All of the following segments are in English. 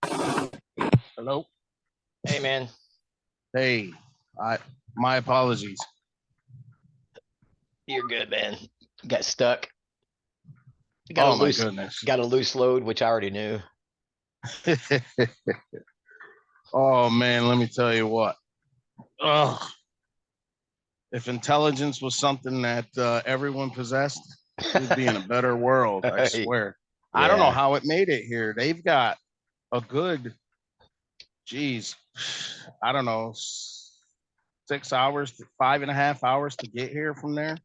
Hello. Hey, man. Hey, my apologies. You're good, man. Got stuck. Got a Oh my loose, goodness. got a loose load, which I already knew. Oh man, let me tell you what. Ugh. If intelligence was something that everyone possessed, we'd be in a better world. I swear. I don't know Yeah. how it made it here. They've got a good, geez, I don't know, 6 hours, 5.5 hours to get here from there.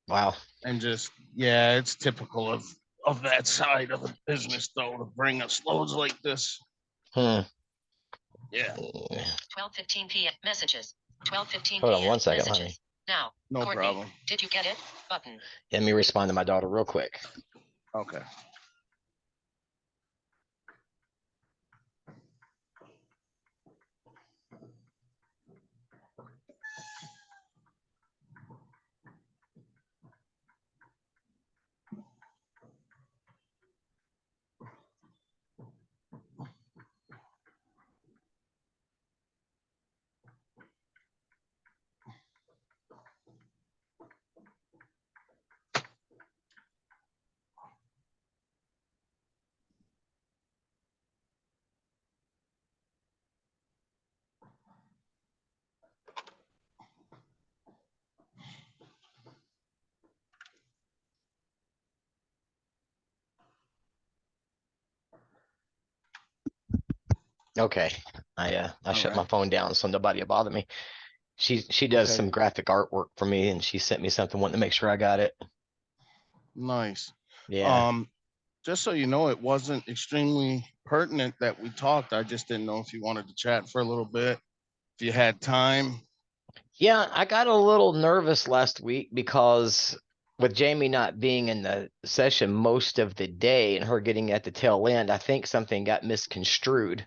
Wow. And just, yeah, it's typical of that side of the business though to bring us loads like this. Hmm. Yeah. 12:15 p.m. Messages. 12:15 Hold on p.m. 1 second, Messages. honey. Now. No Courtney, problem. did you get it? Button. Let me respond to my daughter real quick. Okay. Okay. I All shut right. my phone down so nobody will bother me. She does Okay. some graphic artwork for me, and she sent me something, wanting to make sure I got it. Nice. Yeah. Um, just so you know, it wasn't extremely pertinent that we talked. I just didn't know if you wanted to chat for a little bit, if you had time. Yeah, I got a little nervous last week because with Jamie not being in the session most of the day and her getting at the tail end, I think something got misconstrued.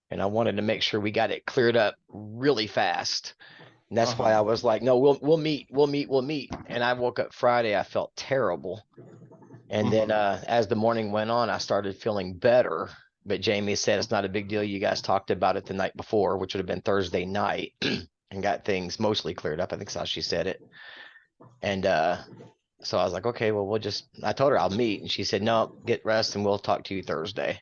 And I wanted to make sure we got it cleared up really fast. And that's why Uh-huh. I was like, no, we'll meet. And I woke up Friday, I felt terrible. And then Mm-hmm. as the morning went on, I started feeling better. But Jamie said it's not a big deal. You guys talked about it the night before, which would have been Thursday night, and got things mostly cleared up. I think that's how she said it. And so I was like, okay, well, I told her I'll meet. And she said, no, get rest and we'll talk to you Thursday.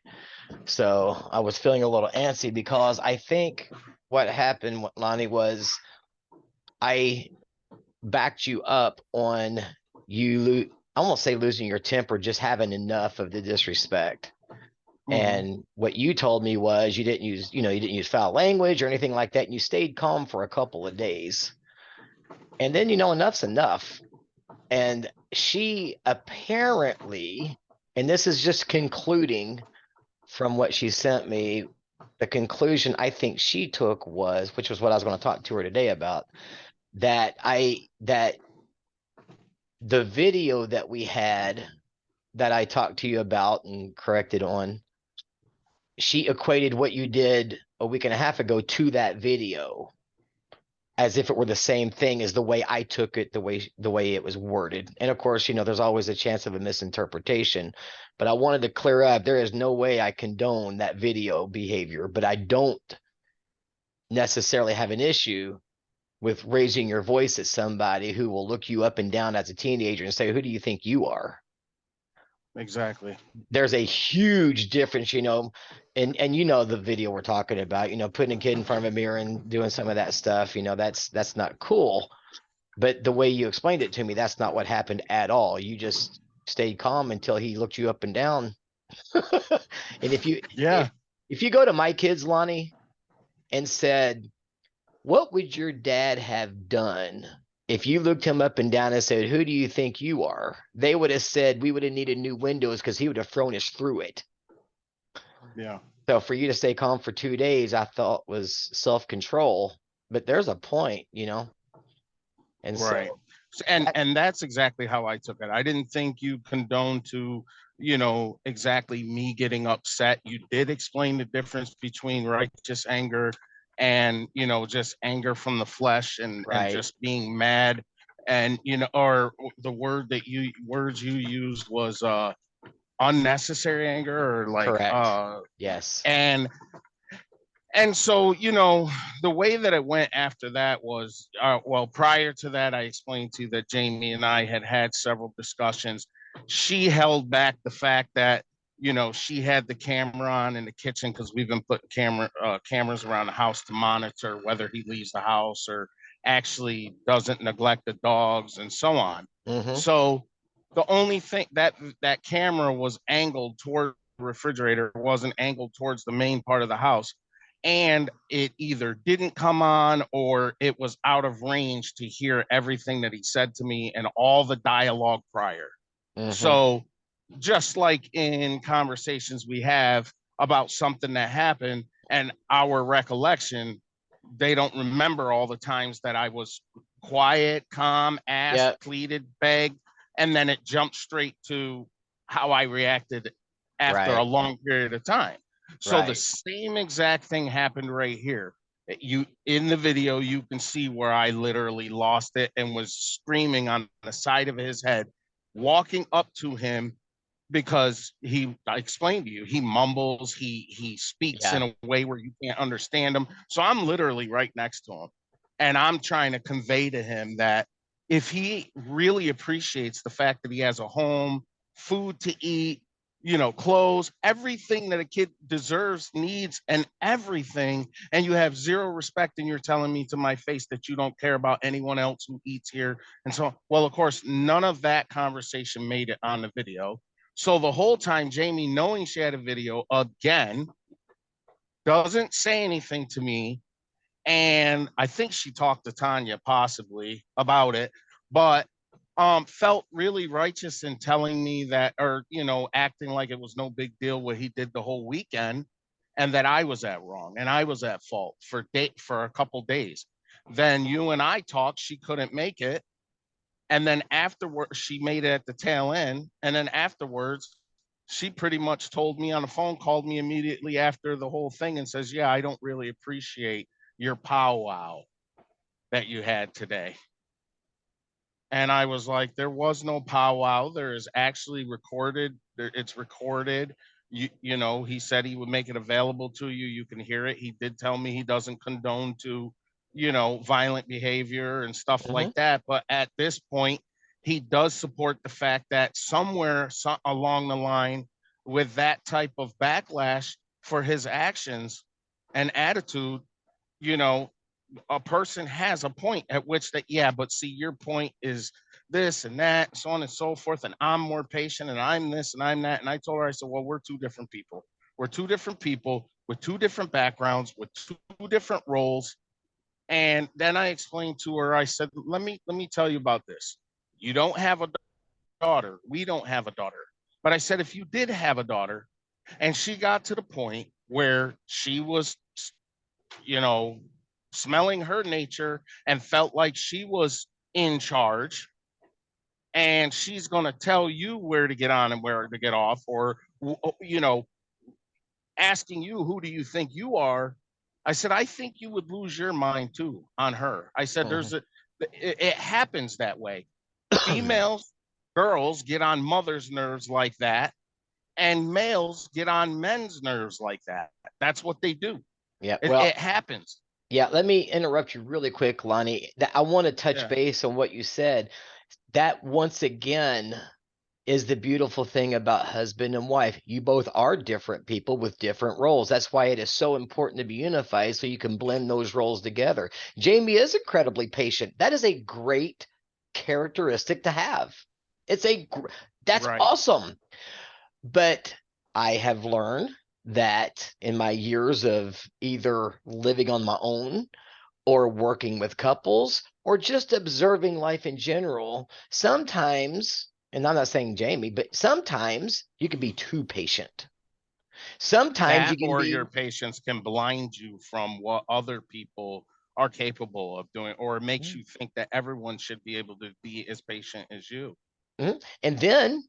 So I was feeling a little antsy because I think what happened, Lonnie, was I backed you up on I won't say losing your temper, just having enough of the disrespect. Mm-hmm. And what you told me was you didn't use foul language or anything like that. And you stayed calm for a couple of days. And then, enough's enough. And she apparently, and this is just concluding from what she sent me, the conclusion I think she took was, which was what I was going to talk to her today about, that the video that we had that I talked to you about and corrected on, she equated what you did a week and a half ago to that video as if it were the same thing as the way I took it, the way it was worded. And of course, there's always a chance of a misinterpretation, but I wanted to clear up there is no way I condone that video behavior, but I don't necessarily have an issue with raising your voice at somebody who will look you up and down as a teenager and say, who do you think you are? Exactly. There's a huge difference, and the video we're talking about, putting a kid in front of a mirror and doing some of that stuff, that's not cool. But the way you explained it to me, that's not what happened at all. You just stayed calm until he looked you up and down. And if you Yeah. if if you go to my kids, Lonnie, and said, what would your dad have done if you looked him up and down and said, who do you think you are? They would have said we would have needed new windows because he would have thrown us through it. Yeah. So for you to stay calm for 2 days, I thought was self-control, but there's a point, and Right. so And that, and that's exactly how I took it. I didn't think you condoned to, exactly me getting upset. You did explain the difference between righteous anger and, just anger from the flesh and right. just being mad. And, or the words you used was unnecessary anger or like, Correct. Yes. and so, you know, the way that it went after that was, well, prior to that, I explained to you that Jamie and I had had several discussions. She held back the fact that, you know, she had the camera on in the kitchen because we've been putting cameras around the house to monitor whether he leaves the house or actually doesn't neglect the dogs and so on. Mm-hmm. So the only thing that camera was angled toward the refrigerator, wasn't angled towards the main part of the house, and it either didn't come on or it was out of range to hear everything that he said to me and all the dialogue prior. Mm-hmm. So just like in conversations we have about something that happened and our recollection, they don't remember all the times that I was quiet, calm, asked, Yep. pleaded, begged, and then it jumped straight to how I reacted after a Right. long period of time. So the Right. same exact thing happened right here. You in the video, you can see where I literally lost it and was screaming on the side of his head, walking up to him because I explained to you, he mumbles, he speaks Yeah. in a way where you can't understand him. So I'm literally right next to him. And I'm trying to convey to him that if he really appreciates the fact that he has a home, food to eat, you know, clothes, everything that a kid deserves, needs, and everything, and you have zero respect and you're telling me to my face that you don't care about anyone else who eats here. And so, well, of course, none of that conversation made it on the video. So the whole time, Jamie, knowing she had a video again, doesn't say anything to me. And I think she talked to Tanya possibly about it, but felt really righteous in telling me that, or, you know, acting like it was no big deal what he did the whole weekend and that I was at wrong and I was at fault for a couple days. Then you and I talked, she couldn't make it. And then afterwards, she made it at the tail end. And then afterwards, she pretty much told me on the phone, called me immediately after the whole thing and says, yeah, I don't really appreciate your powwow that you had today. And I was like, there was no powwow. There is actually recorded. It's recorded. You know, he said he would make it available to you. You can hear it. He did tell me he doesn't condone to, you know, violent behavior and stuff Mm-hmm. like that. But at this point, he does support the fact that somewhere along the line with that type of backlash for his actions and attitude, you know, a person has a point at which that, yeah, but see, your point is this and that, so on and so forth, and I'm more patient and I'm this and I'm that. And I told her, I said, well, we're two different people. We're two different people with two different backgrounds, with two different roles. And then I explained to her, I said, let me tell you about this. You don't have a daughter. We don't have a daughter. But I said, if you did have a daughter and she got to the point where she was, you know, smelling her nature and felt like she was in charge and she's going to tell you where to get on and where to get off, or, you know, asking you, who do you think you are? I said, I think you would lose your mind too on her. I said, it happens that way. Females, girls get on mothers' nerves like that, and males get on men's nerves like that. That's what they do. Yeah. It happens. Yeah, let me interrupt you really quick, Lonnie. I want to touch Yeah. base on what you said. That once again is the beautiful thing about husband and wife. You both are different people with different roles. That's why it is so important to be unified so you can blend those roles together. Jamie is incredibly patient. That is a great characteristic to have. That's Right. awesome. But I have learned that in my years of either living on my own or working with couples or just observing life in general, sometimes, and I'm not saying Jamie, but sometimes you can be too patient. Sometimes you That can or be, your patience can blind you from what other people are capable of doing, or it makes you think that everyone should be able to be as patient as you. and then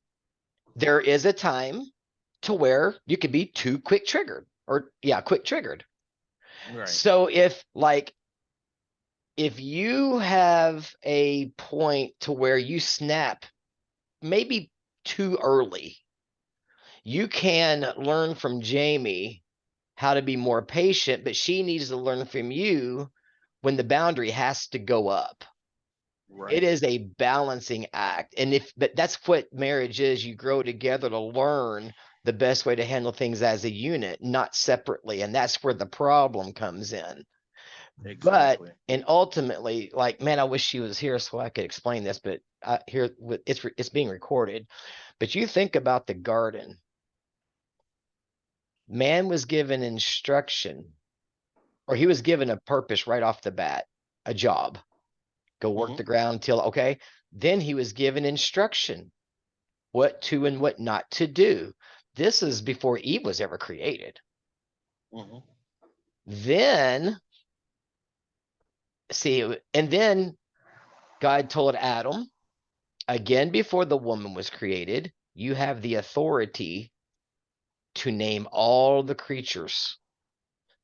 there is a time to where you can be too quick triggered quick triggered. Right. So if you have a point to where you snap maybe too early, You can learn from Jamie how to be more patient, but she needs to learn from you when the boundary has to go up. Right. It is a balancing act. But that's what marriage is. You grow together to learn the best way to handle things as a unit, not separately. And that's where the problem comes in. Exactly. And ultimately, like, man, I wish she was here so I could explain this, but here it's being recorded. But you think about the garden. Man was given instruction, or he was given a purpose right off the bat, a job. Go work the ground till, okay. Then he was given instruction, what to and what not to do. This is before Eve was ever created. Then, and then God told Adam, again, before the woman was created, you have the authority to name all the creatures.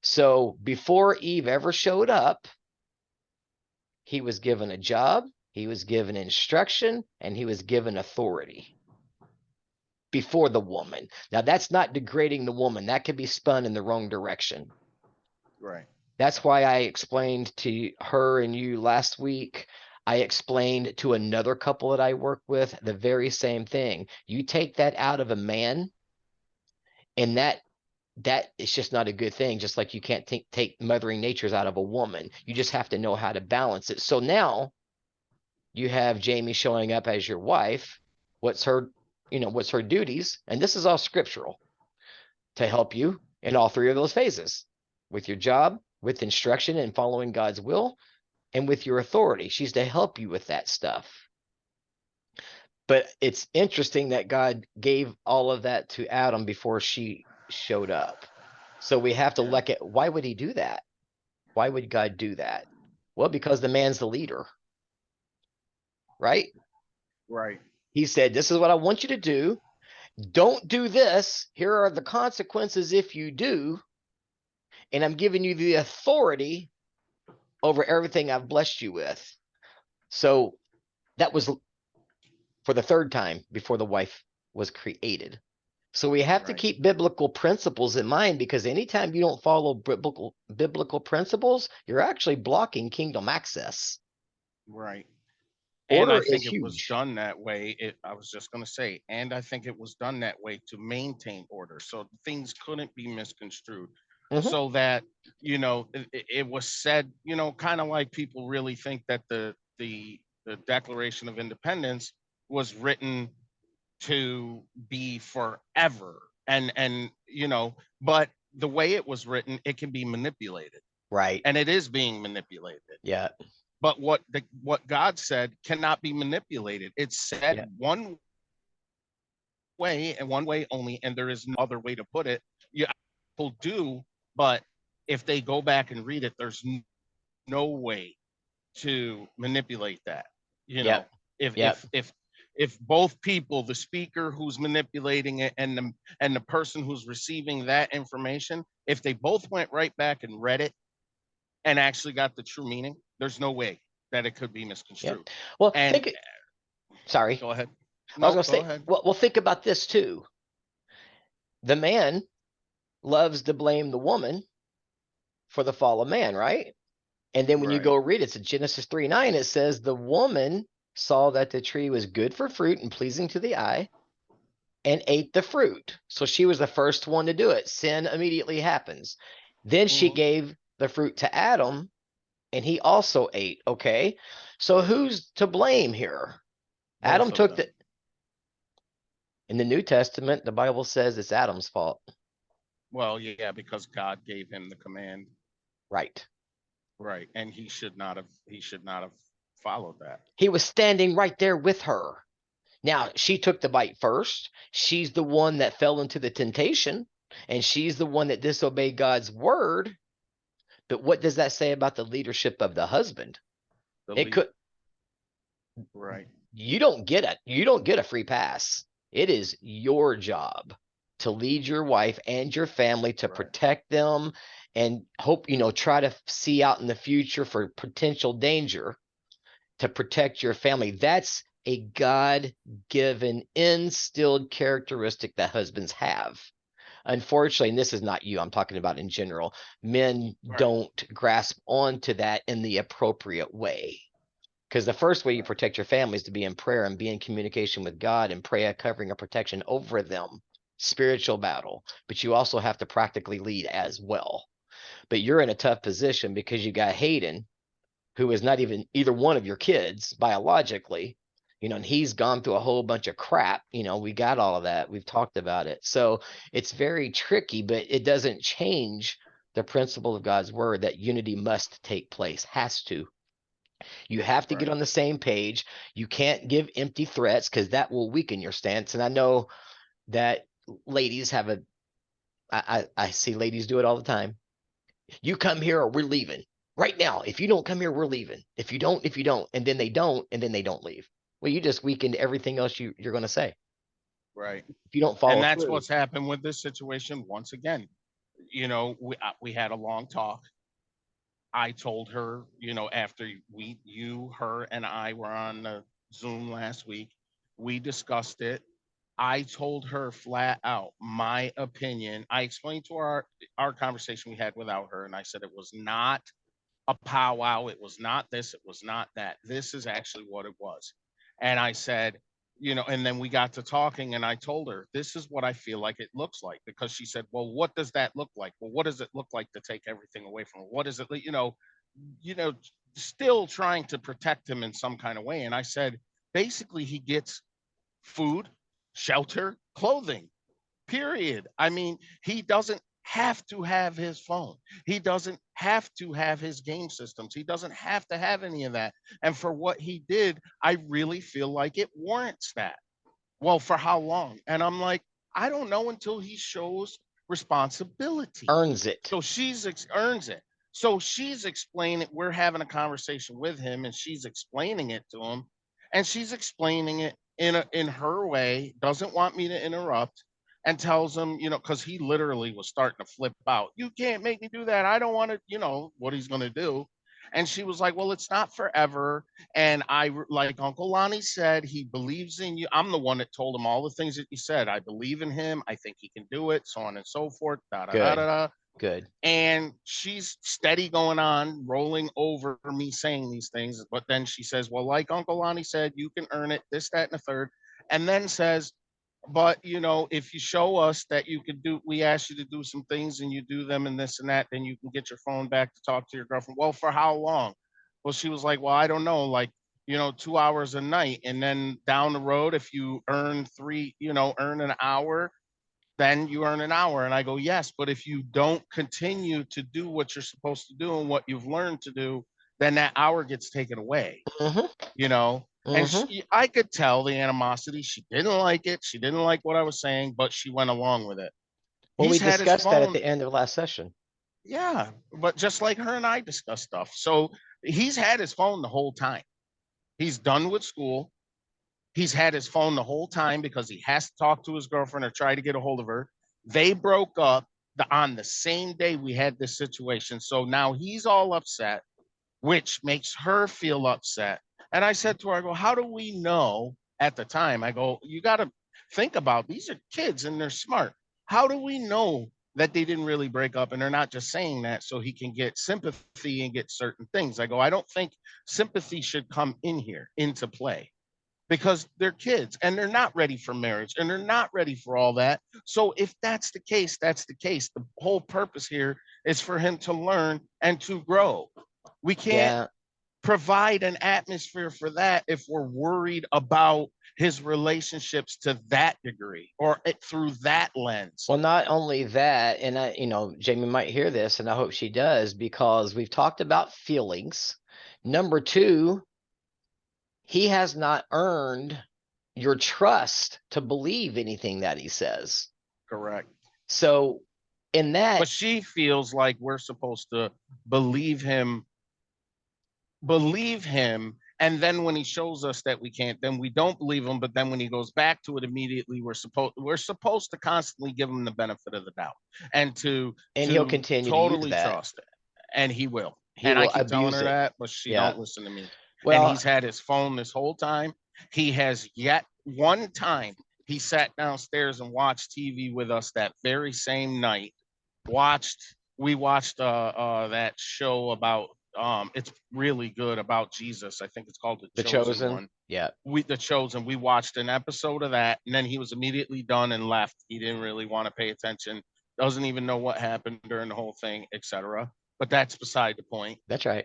So before Eve ever showed up, he was given a job, he was given instruction, and he was given authority before the woman. Now, that's not degrading the woman. That could be spun in the wrong direction. Right. That's why I explained to her and you last week. I explained to another couple that I work with the very same thing. You take that out of a man, and that is just not a good thing. Just like you can't take mothering natures out of a woman. You just have to know how to balance it. So now you have Jamie showing up as your wife. What's her duties? And this is all scriptural to help you in all three of those phases, with your job, with instruction and following God's will, and with your authority. She's to help you with that stuff. But it's interesting that God gave all of that to Adam before she showed up. So we have to look at, why would he do that? Why would God do that? Well, because the man's the leader, right? Right. He said, this is what I want you to do. Don't do this. Here are the consequences if you do. And I'm giving you the authority over everything I've blessed you with. So that was for the third time before the wife was created. So we have to keep biblical principles in mind, because anytime you don't follow biblical principles, you're actually blocking kingdom access. Right. Order and I think is it was huge. done that way. I was just going to say, and I think it was done that way to maintain order, so things couldn't be misconstrued. So that, it was said, kind of like people really think that the Declaration of Independence was written to be forever, and but the way it was written, it can be manipulated, Right. and it is being manipulated. Yeah. But what God said cannot be manipulated. It's said one way and one way only, and there is no other way to put it. Yeah, people do, but if they go back and read it, there's no way to manipulate that. If both people, the speaker who's manipulating it and the person who's receiving that information, if they both went right back and read it and actually got the true meaning, there's no way that it could be misconstrued. Well, And sorry. Go ahead. I was going to say, well, think about this too. The man loves to blame the woman for the fall of man, right? And then when you go read it, it's in Genesis 3:9, it says the woman saw that the tree was good for fruit and pleasing to the eye and ate the fruit. So she was the first one to do it. Sin immediately happens. Then she gave the fruit to Adam, and he also ate. Okay. So who's to blame here? Adam took the. In the New Testament, the Bible says it's Adam's fault. Well, yeah, because God gave him the command. Right. Right. And he should not have followed that. He was standing right there with her. Now, she took the bite first. She's the one that fell into the temptation, and she's the one that disobeyed God's word. But what does that say about the leadership of the husband? Right. You don't get a free pass. It is your job to lead your wife and your family, to protect them, and hope, try to see out in the future for potential danger, to protect your family. That's a God-given instilled characteristic that husbands have. Unfortunately, and this is not you, I'm talking about in general, men Right. don't grasp onto that in the appropriate way. Because the first way you protect your family is to be in prayer and be in communication with God and pray a covering of protection over them, spiritual battle. But you also have to practically lead as well. But you're in a tough position because you got Hayden, who is not even either one of your kids biologically, and he's gone through a whole bunch of crap. We got all of that. We've talked about it. So it's very tricky, but it doesn't change the principle of God's word that unity must take place, has to. You have to get Right. on the same page. You can't give empty threats because that will weaken your stance. And I know that ladies have I see ladies do it all the time. You come here or we're leaving right now. If you don't come here, we're leaving. If you don't, and then they don't, and then they don't leave. Well, you just weakened everything else you're going to say. Right. If you don't And follow that's through. what's happened with this situation. Once again, we had a long talk. I told her, after her and I were on the Zoom last week, we discussed it. I told her flat out my opinion. I explained to her our conversation we had without her, and I said it was not a powwow. It was not this. It was not that. This is actually what it was. And I said, and then we got to talking, and I told her, this is what I feel like it looks like, because she said, well, what does that look like? Well, what does it look like to take everything away from her? What is it, you know, still trying to protect him in some kind of way. And I said, basically, he gets food, shelter, clothing, period. I mean, he doesn't have to have his phone. He doesn't have to have his game systems. He doesn't have to have any of that. And for what he did, I really feel like it warrants that. Well, for how long? And I'm like, I don't know until he shows responsibility. Earns it. So earns it. So she's explaining, we're having a conversation with him and she's explaining it to him, and she's explaining it in her way, doesn't want me to interrupt, and tells him, because he literally was starting to flip out. You can't make me do that. I don't want to, what he's going to do. And she was like, well, it's not forever. And like Uncle Lonnie said, he believes in you. I'm the one that told him all the things that you said. I believe in him. I think he can do it, so on and so forth. Da, da, da, Good. da, da. Good. And she's steady going on, rolling over me saying these things. But then she says, well, like Uncle Lonnie said, you can earn it, this, that, and the third. And then says, but if you show us that you can do, we ask you to do some things and you do them and this and that, then you can get your phone back to talk to your girlfriend. Well, for how long? Well, she was like, well, I don't know, like, 2 hours a night. And then down the road, if you earn earn an hour, then you earn an hour. And I go, yes, but if you don't continue to do what you're supposed to do and what you've learned to do, then that hour gets taken away, Mm-hmm. And Mm-hmm. I could tell the animosity. She didn't like it. She didn't like what I was saying, but she went along with it. Well, we He's had his discussed that at phone. the end of last session. Yeah, but just like her and I discussed stuff. So he's had his phone the whole time. He's done with school. He's had his phone the whole time because he has to talk to his girlfriend or try to get a hold of her. They broke up on the same day we had this situation. So now he's all upset, which makes her feel upset. And I said to her, I go, how do we know at the time? I go, you got to think about, these are kids and they're smart. How do we know that they didn't really break up and they're not just saying that so he can get sympathy and get certain things? I go, I don't think sympathy should come in here into play, because they're kids and they're not ready for marriage and they're not ready for all that. So if that's the case, that's the case. The whole purpose here is for him to learn and to grow. We can't Yeah. provide an atmosphere for that if we're worried about his relationships to that degree or through that lens. Well, not only that, and Jamie might hear this, and I hope she does, because we've talked about feelings. Number two, he has not earned your trust to believe anything that he says. Correct. So in that, but she feels like we're supposed to believe him, and then when he shows us that we can't, then we don't believe him. But then when he goes back to it immediately, we're supposed to constantly give him the benefit of the doubt and he'll continue totally to use that. trust it, and he will. He and will I keep telling abuse her it. that, but she Yeah. don't listen to me. Well, And he's had his phone this whole time. He has yet one time he sat downstairs and watched TV with us that very same night. We watched that show about it's really good about Jesus. I think it's called The The Chosen Chosen. One. Yeah. The Chosen. We watched an episode of that, and then he was immediately done and left. He didn't really want to pay attention. Doesn't even know what happened during the whole thing, etc. But that's beside the point. That's right.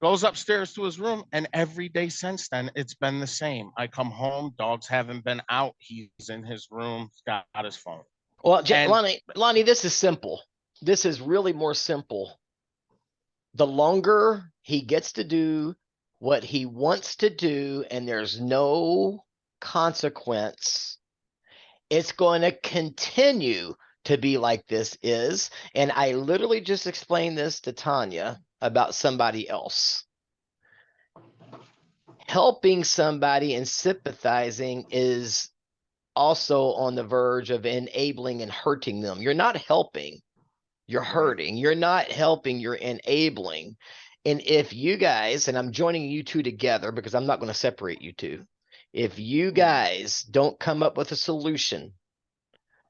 Goes upstairs to his room, and every day since then, it's been the same. I come home, dogs haven't been out. He's in his room, got his phone. Well, And Lonnie, this is simple. This is really more simple. The longer he gets to do what he wants to do, and there's no consequence, it's going to continue to be like this is. And I literally just explained this to Tanya about somebody else. Helping somebody and sympathizing is also on the verge of enabling and hurting them. You're not helping, you're hurting. You're not helping, you're enabling. And if you guys, and I'm joining you two together because I'm not going to separate you two, if you guys don't come up with a solution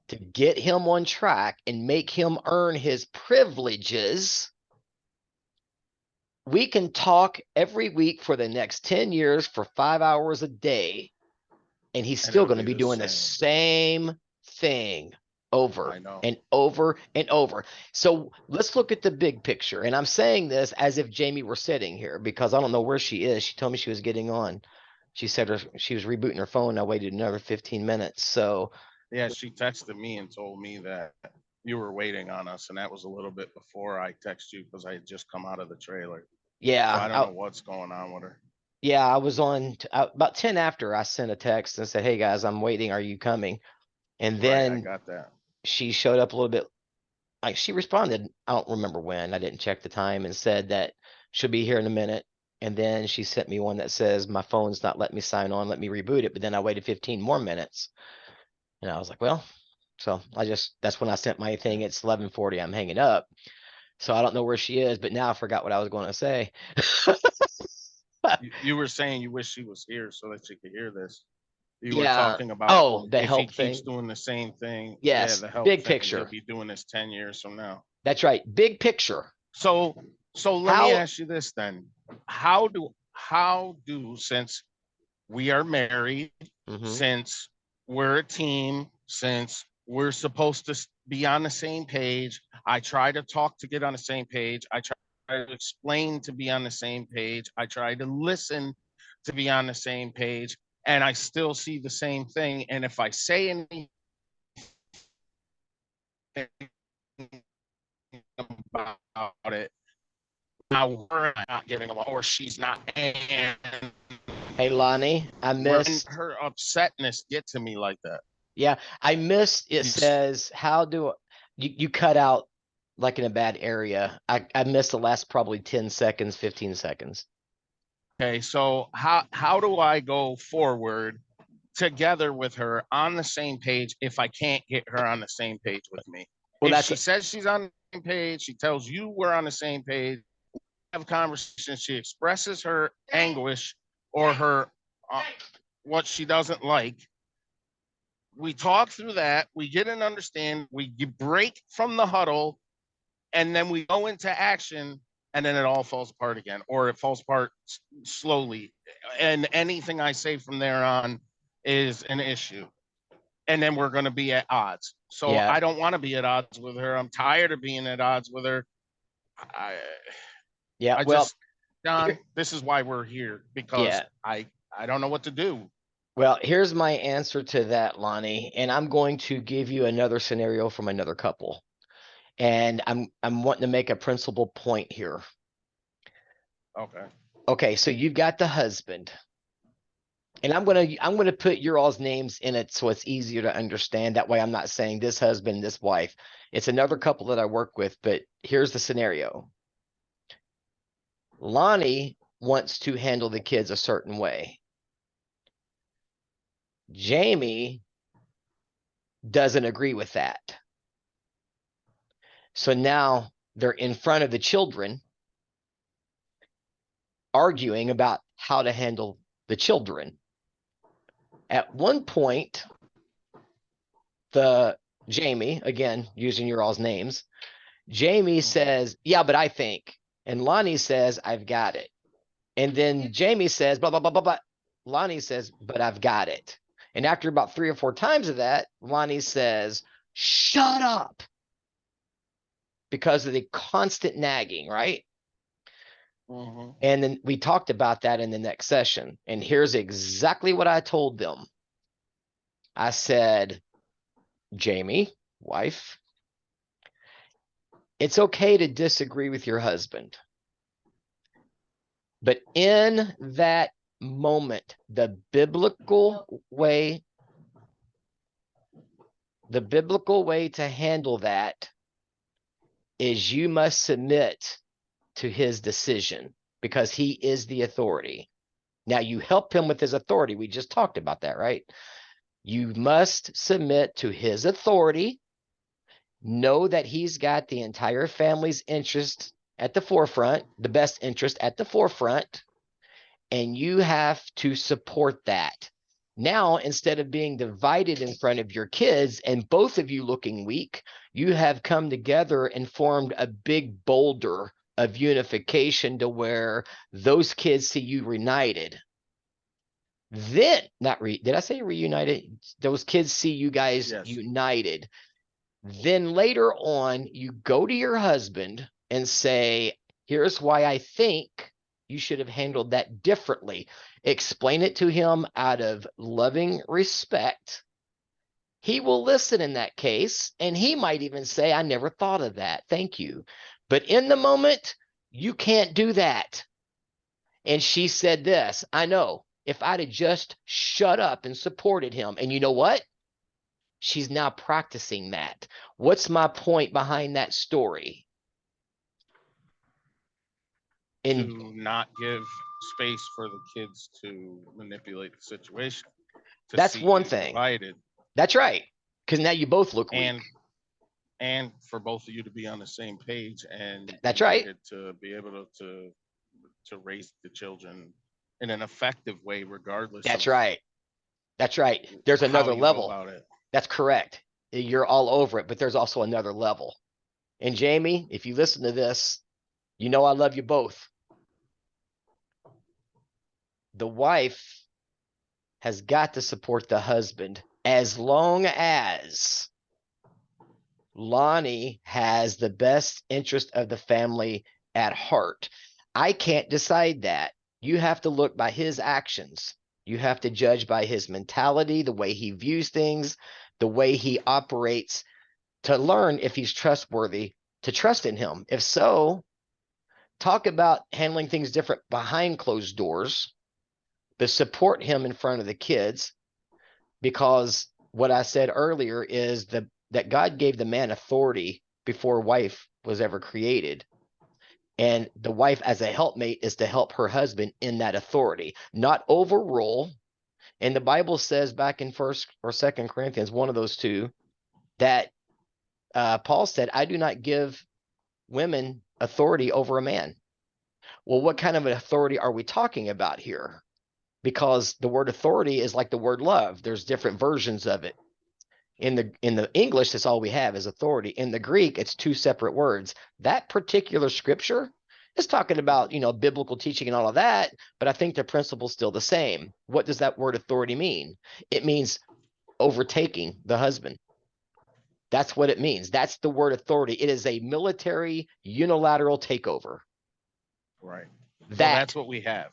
to get him on track and make him earn his privileges, we can talk every week for the next 10 years for 5 hours a day, and he's still going to be doing the same thing over and over and over. So let's look at the big picture. And I'm saying this as if Jamie were sitting here because I don't know where she is. She told me she was getting on. She said she was rebooting her phone. I waited another 15 minutes. So yeah, she texted me and told me that you were waiting on us, and that was a little bit before I texted you because I had just come out of the trailer. yeah, so I don't know what's going on with her. Yeah, I was on about 10 after. I sent a text and said, "Hey guys, I'm waiting. Are you coming?" And then I got that. she showed up a little bit. Like she responded. I don't remember when. I didn't check the time, and said that she'll be here in a minute. And then she sent me one that says my phone's not letting me sign on. Let me reboot it. But then I waited 15 more minutes, and I was like, well, so that's when I sent my thing. It's 11:40. I'm hanging up. So I don't know where she is, but now I forgot what I was going to say. You were saying you wish she was here so that she could hear this. You were Yeah. talking about Oh, the if he help keeps thing. doing the same thing. Yes, Yeah, the help big thing, picture. he'll be doing this 10 years from now. That's right. Big picture. So let me ask you this then. How do since we are married, since we're a team, since we're supposed to be on the same page, I try to talk to get on the same page. I try to explain to be on the same page. I try to listen to be on the same page, and I still see the same thing. And if I say anything about it, now we're not getting along, or she's not. And hey, Lonnie, I missed her upsetness get to me like that. Yeah, I missed. It says, how do you cut out like in a bad area? I missed the last probably 10 seconds, 15 seconds. Okay, so how do I go forward together with her on the same page if I can't get her on the same page with me? Well, if she says she's on the same page, she tells you we're on the same page, have a conversation, she expresses her anguish or her what she doesn't like. We talk through that, we get an understanding, we break from the huddle, and then we go into action, and then it all falls apart again, or it falls apart slowly. And anything I say from there on is an issue. And then we're going to be at odds. So I don't want to be at odds with her. I'm tired of being at odds with her. John, this is why we're here, because I don't know what to do. Well, here's my answer to that, Lonnie, and I'm going to give you another scenario from another couple. And I'm wanting to make a principal point here. Okay, so you've got the husband. And I'm gonna put your all's names in it so it's easier to understand. That way I'm not saying this husband, this wife. It's another couple that I work with, but here's the scenario. Lonnie wants to handle the kids a certain way. Jamie doesn't agree with that. So now they're in front of the children arguing about how to handle the children. At one point, Jamie, again, using your all's names, Jamie says, yeah, but I think, and Lonnie says, I've got it. And then Jamie says, blah, blah, blah, blah, blah. Lonnie says, but I've got it. And after about 3 or 4 times of that, Lonnie says, shut up, because of the constant nagging, right? Mhm. And then we talked about that in the next session. And here's exactly what I told them. I said, Jamie, wife, it's okay to disagree with your husband. But in that moment, the biblical way to handle that is you must submit to his decision because he is the authority. Now you help him with his authority. We just talked about that, right? You must submit to his authority. Know that he's got the entire family's interest at the forefront, the best interest at the forefront, and you have to support that. Now, instead of being divided in front of your kids and both of you looking weak, you have come together and formed a big boulder of unification to where those kids see you reunited. Then, did I say reunited? Those kids see you guys Yes. united. Then later on, you go to your husband and say, here's why I think you should have handled that differently. Explain it to him out of loving respect. He will listen in that case, and he might even say, I never thought of that. Thank you. But in the moment, you can't do that. And she said this, I know, if I'd have just shut up and supported him, and you know what? She's now practicing that. What's my point behind that story? To not give space for the kids to manipulate the situation. That's see one you thing. divided, That's right. Because now you both look and weak. and for both of you to be on the same page and That's right. united to be able to raise the children in an effective way, regardless. That's of right. That's right. There's how another you go level. about it. That's correct. You're all over it, but there's also another level. And Jamie, if you listen to this, you know I love you both. The wife has got to support the husband as long as Lonnie has the best interest of the family at heart. I can't decide that. You have to look by his actions. You have to judge by his mentality, the way he views things, the way he operates, to learn if he's trustworthy, to trust in him. If so, talk about handling things different behind closed doors, but support him in front of the kids, because what I said earlier is that God gave the man authority before wife was ever created. And the wife as a helpmate is to help her husband in that authority, not overrule. And the Bible says back in 1st or 2nd Corinthians, one of those two, that Paul said, I do not give women authority over a man. Well, what kind of an authority are we talking about here? Because the word authority is like the word love. There's different versions of it. In the English, that's all we have is authority. In the Greek, it's 2 separate words. That particular scripture is talking about, biblical teaching and all of that, but I think the principle's still the same. What does that word authority mean? It means overtaking the husband. That's what it means. That's the word authority. It is a military unilateral takeover. Right. That's what we have.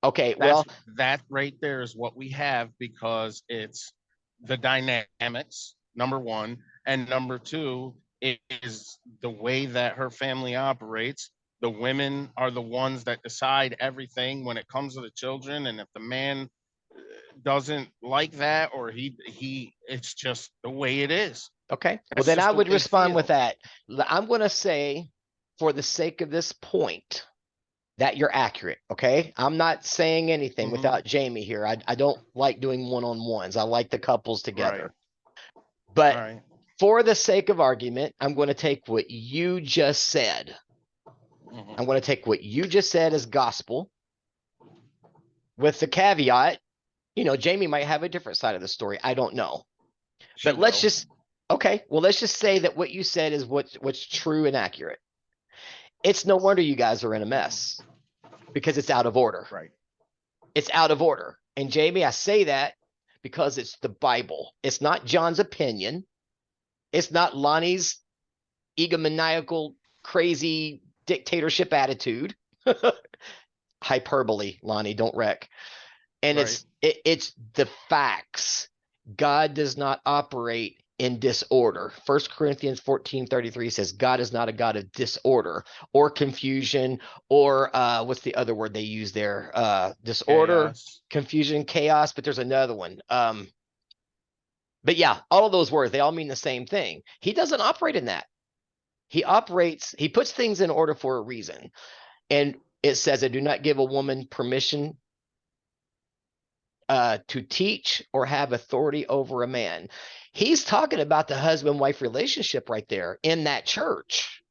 Okay, that right there is what we have, because it's the dynamics, number one, and number two, it is the way that her family operates. The women are the ones that decide everything when it comes to the children, and if the man doesn't like that, or he it's just the way it is. Okay, well That's then just I the would way respond it with feels. that. I'm going to say, for the sake of this point, that you're accurate. Okay, I'm not saying anything Mhm. without Jamie here. I don't like doing one-on-ones. I like the couples Right. together. But All right. for the sake of argument, I'm going to take what you just said. Mhm. I'm going to take what you just said as gospel, with the caveat Jamie might have a different side of the story. I don't know. She But let's will. just, okay, well, let's just say that what you said is what's true and accurate. It's no wonder you guys are in a mess because it's out of order. Right. It's out of order. And Jamie, I say that because it's the Bible. It's not John's opinion. It's not Lonnie's egomaniacal, crazy dictatorship attitude. Hyperbole, Lonnie, don't wreck. And Right. it's the facts. God does not operate in disorder. 1 Corinthians 14:33 says God is not a God of disorder or confusion or what's the other word they use there? Disorder, Chaos. confusion, chaos, but there's another one. But yeah, all of those words, they all mean the same thing. He doesn't operate in that. He puts things in order for a reason. And it says, I do not give a woman permission to teach or have authority over a man. He's talking about the husband-wife relationship right there in that church.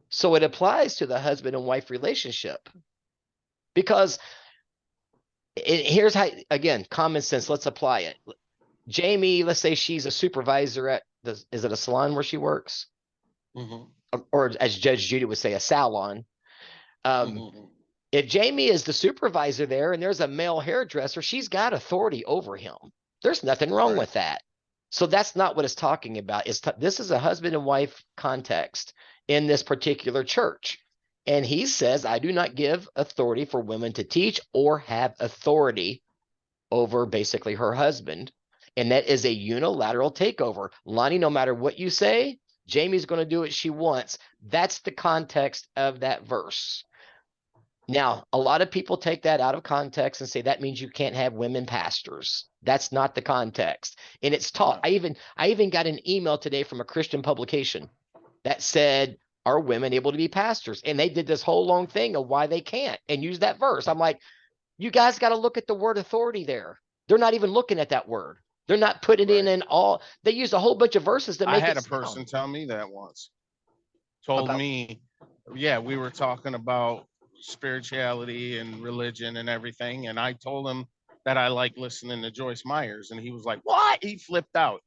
So it applies to the husband and wife relationship. Because here's how, again, common sense, let's apply it. Jamie, let's say she's a supervisor at is it a salon where she works? Mhm. Or as Judge Judy would say, a salon. Mhm. If Jamie is the supervisor there and there's a male hairdresser, she's got authority over him. There's nothing wrong Right. with that. So that's not what it's talking about. This is a husband and wife context in this particular church. And he says, I do not give authority for women to teach or have authority over basically her husband. And that is a unilateral takeover. Lonnie, no matter what you say, Jamie's going to do what she wants. That's the context of that verse. Now, a lot of people take that out of context and say that means you can't have women pastors. That's not the context. And it's taught. No. I even got an email today from a Christian publication that said, are women able to be pastors? And they did this whole long thing of why they can't and use that verse. I'm like, you guys got to look at the word authority there. They're not even looking at that word. They're not putting it in all. They use a whole bunch of verses to I make had it a person sound tell me that once. Told about. me, yeah, we were talking about spirituality and religion and everything, and I told him that I like listening to Joyce Myers, and he was like, "What?" He flipped out.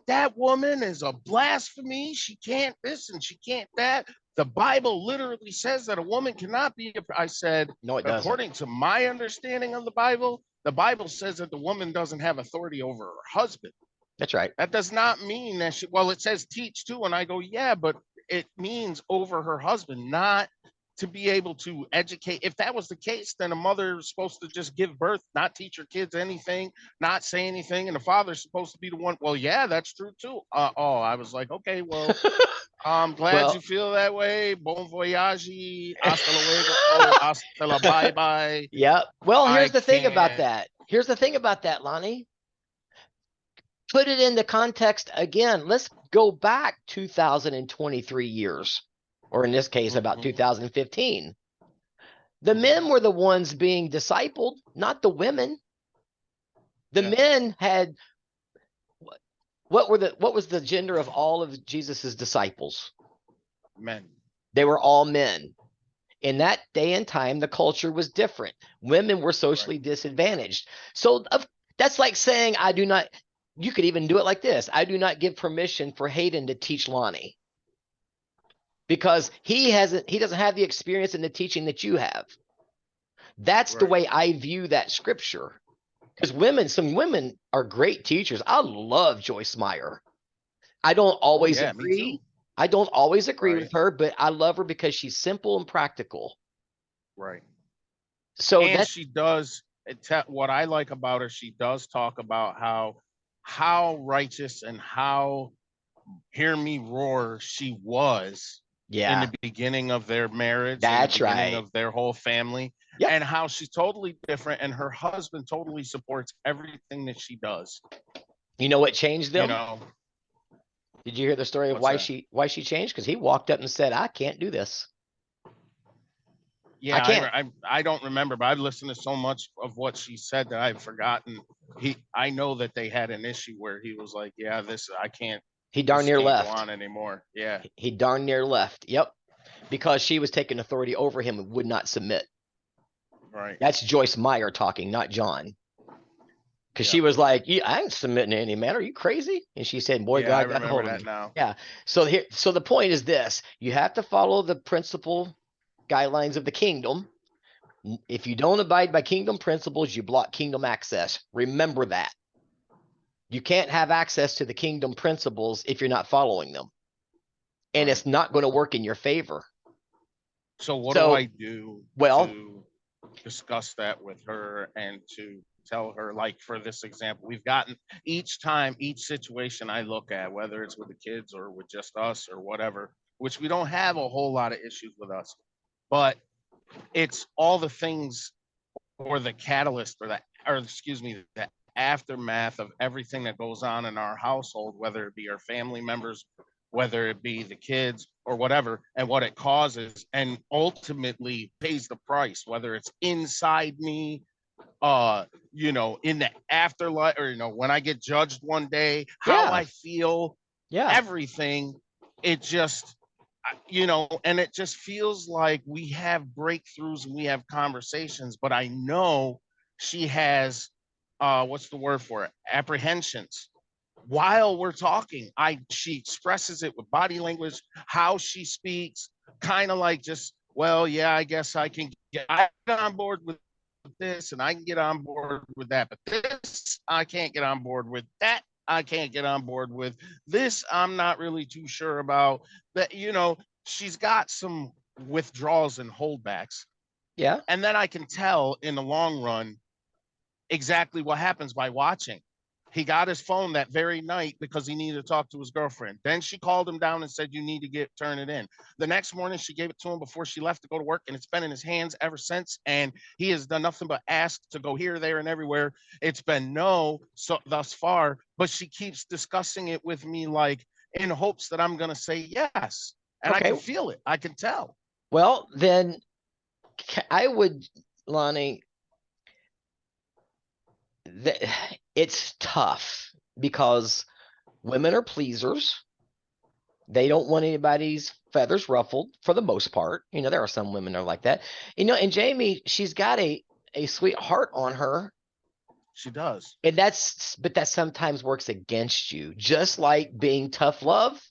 That woman is a blasphemy. She can't this and she can't that. The Bible literally says that a woman cannot be. I said, No, it doesn't. according to my understanding of the Bible says that the woman doesn't have authority over her husband. That's right. That does not mean that well, it says teach too. And I go, yeah, but it means over her husband, not to be able to educate. If that was the case, then a mother is supposed to just give birth, not teach her kids anything, not say anything. And the father's supposed to be the one. Well, yeah, that's true too. I was like, okay, well, I'm glad Well, you feel that way. Bon voyage. Hasta luego. Hasta la bye bye. yeah. Well, I here's the thing about can't. that. Here's the thing about that, Lonnie. Put it in the context again. Let's go back 2023 years, or in this case, about Mhm. 2015. The men were the ones being discipled, not the women. The Yeah. men had what was the gender of all of Jesus's disciples? Men. They were all men. In that day and time, the culture was different. Women were socially disadvantaged. So that's like saying, I do not, you could even do it like this. I do not give permission for Hayden to teach Lonnie because he doesn't have the experience in the teaching that you have. That's the Right. way I view that scripture. Because some women are great teachers. I love Joyce Meyer. I don't always Yeah, me too. agree. I don't always agree Right. with her, but I love her because she's simple and practical. Right. So And that she does what I like about her, she does talk about how righteous and how hear me roar she was in yeah, the beginning of their marriage, in the that's beginning right. of their whole family, Yep. and how she's totally different and her husband totally supports everything that she does. You know what changed them? Did you hear the story of What's why she changed? Because he walked up and said, "I can't do this. I yeah, can't." I don't remember, but I've listened to so much of what she said that I've forgotten. I know that they had an issue where he was like, "Yeah, I can't. He darn This near can't go left. on anymore." Yeah, He darn near left. Yep. Because she was taking authority over him and would not submit. right. That's Joyce Meyer talking, not John. Cause Yeah. she was like, yeah, I ain't submitting to any man. Are you crazy? And she said, boy, Yeah, I God got a hold remember of that me. now. Yeah. So the point is this, you have to follow the principle guidelines of the kingdom. If you don't abide by kingdom principles, you block kingdom access. Remember that. You can't have access to the kingdom principles if you're not following them. And Right. it's not going to work in your favor. So what do So, I do well, to discuss that with her and to tell her, like, for this example, we've gotten each time, each situation I look at, whether it's with the kids or with just us or whatever, which we don't have a whole lot of issues with us, but it's all the things or the catalyst or the aftermath of everything that goes on in our household, whether it be our family members, whether it be the kids or whatever, and what it causes, and ultimately pays the price, whether it's inside me, in the afterlife, or when I get judged one day, how yeah, I feel, yeah. everything. It just and it just feels like we have breakthroughs and we have conversations, but I know she has what's the word for it, apprehensions while we're talking. She expresses it with body language, how she speaks, kind of like, just, well, yeah, I guess I can get on board with this and I can get on board with that, but this I can't get on board with, that I can't get on board with, this I'm not really too sure about. That, she's got some withdrawals and holdbacks. Yeah. And then I can tell in the long run exactly what happens by watching. He got his phone that very night because he needed to talk to his girlfriend. Then she called him down and said, you need to turn it in. The next morning, she gave it to him before she left to go to work, and it's been in his hands ever since. And he has done nothing but ask to go here, there, and everywhere. It's been no thus far, but she keeps discussing it with me, like, in hopes that I'm going to say yes. And I Okay. can feel it. I can tell. Well, then I would, Lonnie, it's tough because women are pleasers. They don't want anybody's feathers ruffled for the most part. There are some women that are like that. And Jamie, she's got a sweet heart on her. She does. And but that sometimes works against you, just like being tough love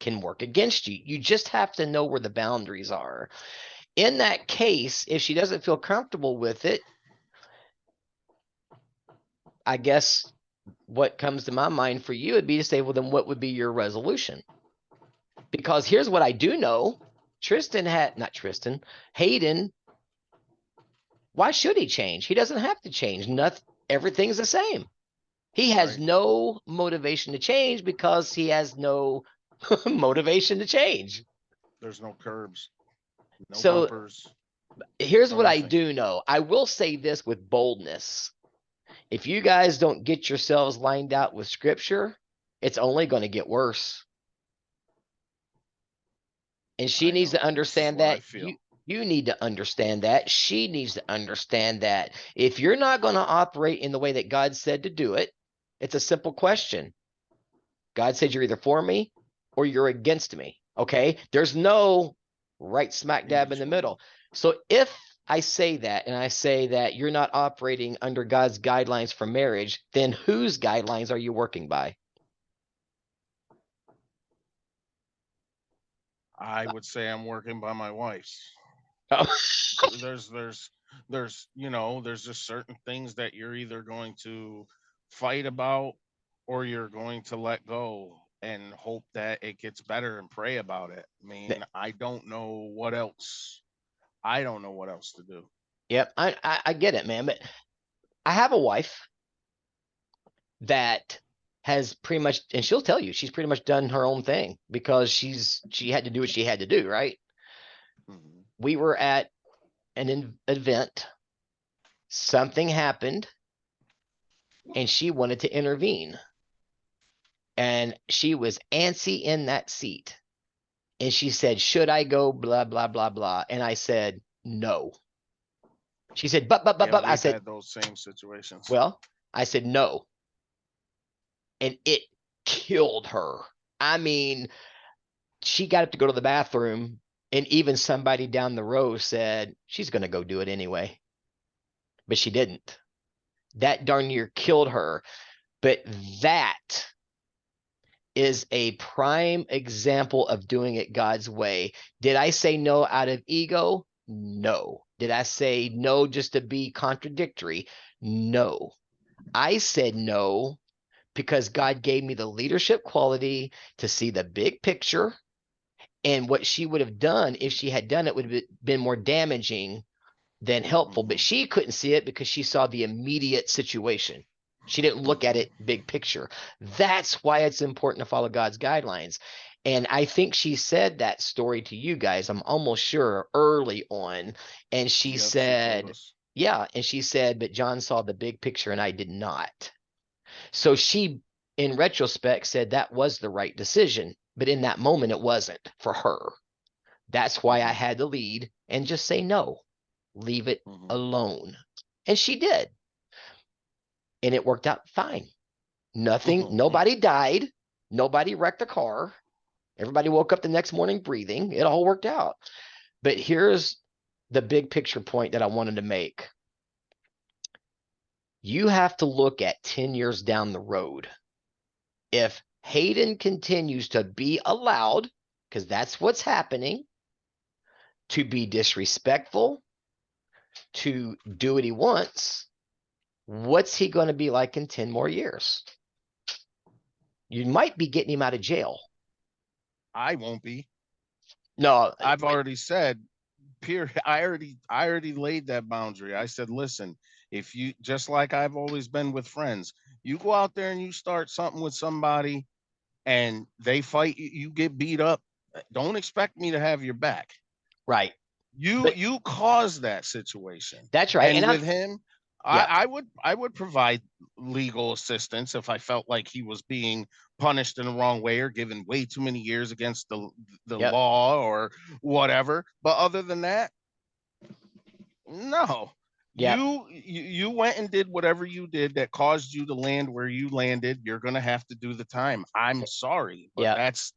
can work against you. You just have to know where the boundaries are. In that case, if she doesn't feel comfortable with it, I guess what comes to my mind for you would be to say, well, then what would be your resolution? Because here's what I do know. Hayden, why should he change? He doesn't have to change. Nothing, everything's the same. He has Right. no motivation to change because he has no motivation to change. There's no curbs, no So bumpers. here's No what I nothing. do know. I will say this with boldness. If you guys don't get yourselves lined out with scripture, it's only going to get worse. And she I needs to know. This is understand what I that. feel. You need to understand that. She needs to understand that. If you're not going to operate in the way that God said to do it, it's a simple question. God said you're either for me or you're against me. Okay. There's no right smack dab in the middle. So if I say that, and I say that you're not operating under God's guidelines for marriage, then whose guidelines are you working by? I would say I'm working by my wife's. Oh. There's just certain things that you're either going to fight about or you're going to let go and hope that it gets better and pray about it. I mean, I don't know what else. I don't know what else to do. Yep, I get it, man. But I have a wife that has pretty much, and she'll tell you, she's pretty much done her own thing because she had to do what she had to do, right? Mhm. We were at an event, something happened, and she wanted to intervene. And she was antsy in that seat. And she said, should I go, blah, blah, blah, blah. And I said, no. She said, but, Yeah, I we've said, had those same situations. well, I said, no. And it killed her. I mean, she got up to go to the bathroom, and even somebody down the row said, she's going to go do it anyway. But she didn't. that darn near killed her. But that is a prime example of doing it God's way. Did I say no out of ego? No. Did I say no just to be contradictory? No. I said no because God gave me the leadership quality to see the big picture, and what she would have done if she had done it would have been more damaging than helpful. But she couldn't see it because she saw the immediate situation. She didn't look at it big picture. That's why it's important to follow God's guidelines. And I think she said that story to you guys, I'm almost sure, early on. And she Yep, said, told us. yeah. And she said, but John saw the big picture and I did not. So she, in retrospect, said that was the right decision. But in that moment, it wasn't for her. That's why I had to lead and just say no, leave it alone. And she did. And it worked out fine. Nothing, nobody died. Nobody wrecked a car. Everybody woke up the next morning breathing. It all worked out. But here's the big picture point that I wanted to make. You have to look at 10 years down the road. If Hayden continues to be allowed, because that's what's happening, to be disrespectful, to do what he wants, what's he going to be like in 10 more years? You might be getting him out of jail. I won't be. No, I've already said, period. I already laid that boundary. I said, listen, if you, just like I've always been with friends, you go out there and you start something with somebody and they fight you, you get beat up, don't expect me to have your back. right. You caused that situation. That's right. And And with him, yeah. I would provide legal assistance if I felt like he was being punished in the wrong way or given way too many years against the Yep. law or whatever. But other than that, no. Yep. You went and did whatever you did that caused you to land where you landed. You're gonna have to do the time. I'm sorry, but Yep. that's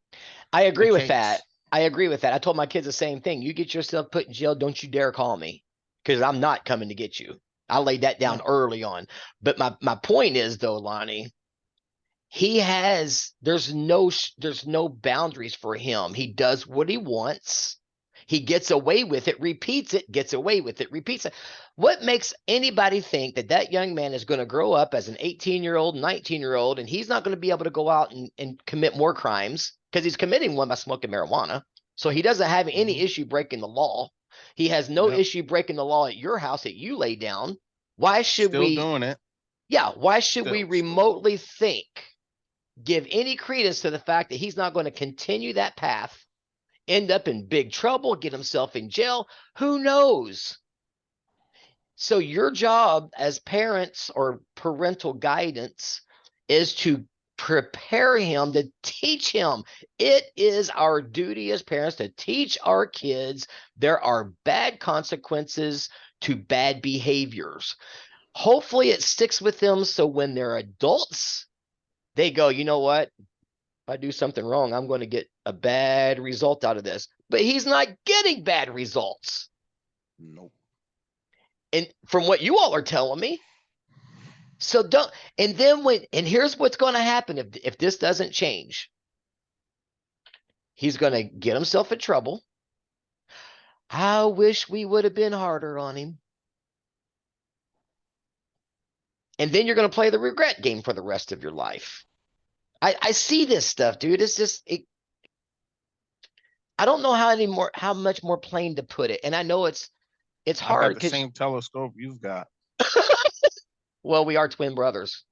I agree the with case. that. I agree with that. I told my kids the same thing. You get yourself put in jail, don't you dare call me, because I'm not coming to get you. I laid that down early on. But my point is, though, Lonnie, there's no boundaries for him. He does what he wants. He gets away with it, repeats it, gets away with it, repeats it. What makes anybody think that that young man is going to grow up as an 18-year-old, 19-year-old, and he's not going to be able to go out and commit more crimes? Because he's committing one by smoking marijuana. So he doesn't have any issue breaking the law. He has no issue breaking the law at your house that you lay down. Why should Still doing it. Yeah, why should we remotely think, give any credence to the fact that he's not going to continue that path, end up in big trouble, get himself in jail? Who knows? So your job as parents or parental guidance is to prepare him, to teach him. It is our duty as parents to teach our kids there are bad consequences to bad behaviors. Hopefully it sticks with them so when they're adults, they go, you know what? If I do something wrong, I'm going to get a bad result out of this. But he's not getting bad results. Nope. And from what you all are telling me. So don't, and then and here's what's going to happen if this doesn't change. He's going to get himself in trouble. I wish we would have been harder on him. And then you're going to play the regret game for the rest of your life. I see this stuff, dude. It's just, I don't know how much more plain to put it. And I know it's hard. I got the same telescope you've got. Well, we are twin brothers.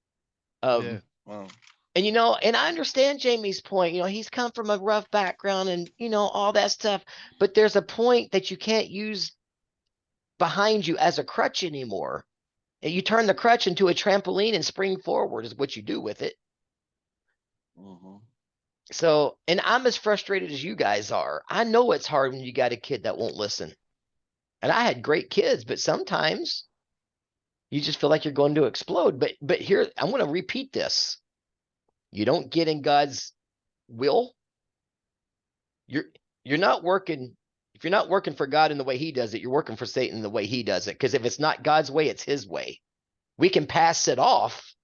Yeah. Well. And, and I understand Jamie's point. He's come from a rough background and, all that stuff. But there's a point that you can't use behind you as a crutch anymore. And you turn the crutch into a trampoline and spring forward is what you do with it. So, and I'm as frustrated as you guys are. I know it's hard when you got a kid that won't listen. And I had great kids, but sometimes you just feel like you're going to explode. But here, I'm going to repeat this. You don't get in God's will. You're not working. If you're not working for God in the way he does it, you're working for Satan in the way he does it. Because if it's not God's way, it's his way. We can pass it off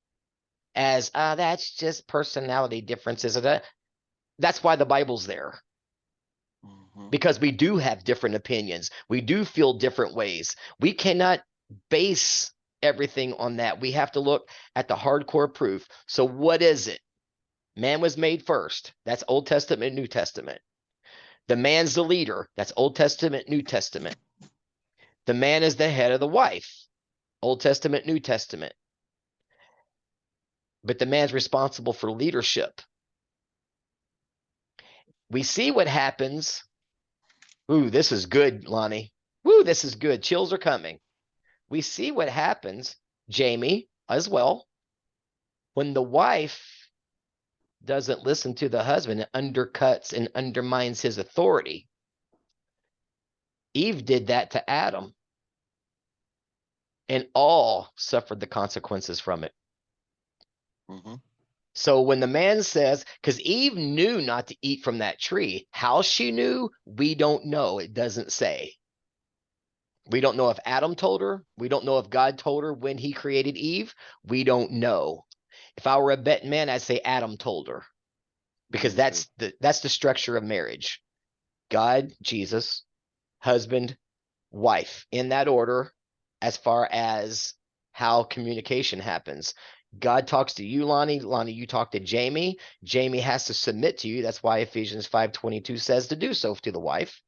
as, that's just personality differences. That's why the Bible's there. Mhm. Because we do have different opinions. We do feel different ways. We cannot base everything on that. We have to look at the hardcore proof. So what is it? Man was made first. That's Old Testament, New Testament. The man's the leader. That's Old Testament, New Testament. The man is the head of the wife. Old Testament, New Testament. But the man's responsible for leadership. We see what happens. Ooh, this is good, Lonnie. Ooh, this is good. Chills are coming. We see what happens, Jamie, as well, when the wife doesn't listen to the husband, and undercuts and undermines his authority. Eve did that to Adam, and all suffered the consequences from it. Mhm. So when the man says, because Eve knew not to eat from that tree, how she knew, we don't know. It doesn't say. We don't know if Adam told her. We don't know if God told her when he created Eve. We don't know. If I were a betting man, I'd say Adam told her, because Me that's the structure of marriage. God, Jesus, husband, wife, in that order, as far as how communication happens. God talks to you, Lonnie. Lonnie, you talk to Jamie. Jamie has to submit to you. That's why Ephesians 5:22 says to do so to the wife,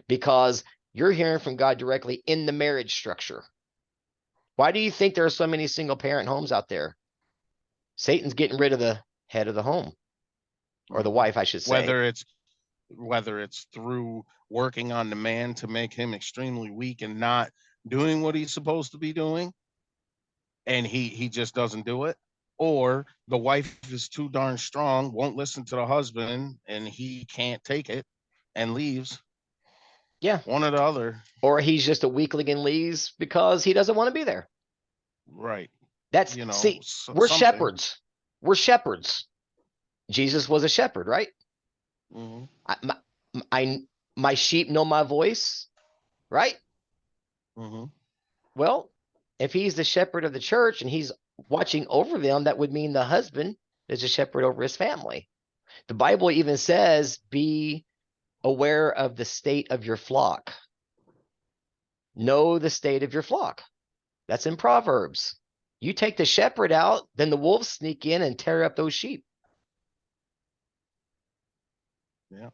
because you're hearing from God directly in the marriage structure. Why do you think there are so many single parent homes out there? Satan's getting rid of the head of the home, or the Mhm. wife, I should say. Whether it's through working on the man to make him extremely weak and not doing what he's supposed to be doing, and he just doesn't do it, or the wife is too darn strong, won't listen to the husband, and he can't take it and leaves. Yeah. One or the other. Or he's just a weakling and leaves because he doesn't want to be there. Right. That's, see, we're Something. shepherds. We're shepherds. Jesus was a shepherd, right? Hmm. My sheep know my voice, right? Hmm. Well, if he's the shepherd of the church and he's watching over them, that would mean the husband is a shepherd over his family. The Bible even says, be aware of the state of your flock. Know the state of your flock. That's in Proverbs. You take the shepherd out, then the wolves sneak in and tear up those sheep. Yeah.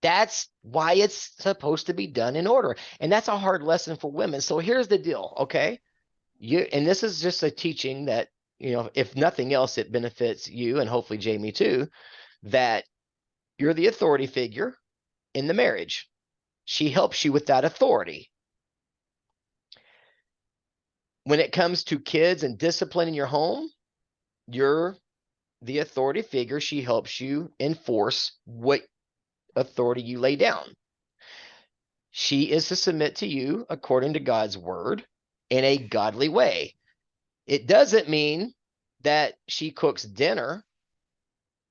That's why it's supposed to be done in order. And that's a hard lesson for women. So here's the deal, okay? And this is just a teaching that, if nothing else, it benefits you and hopefully Jamie too, that you're the authority figure in the marriage. She helps you with that authority. When it comes to kids and discipline in your home, you're the authority figure. She helps you enforce what authority you lay down. She is to submit to you according to God's word in a godly way. It doesn't mean that she cooks dinner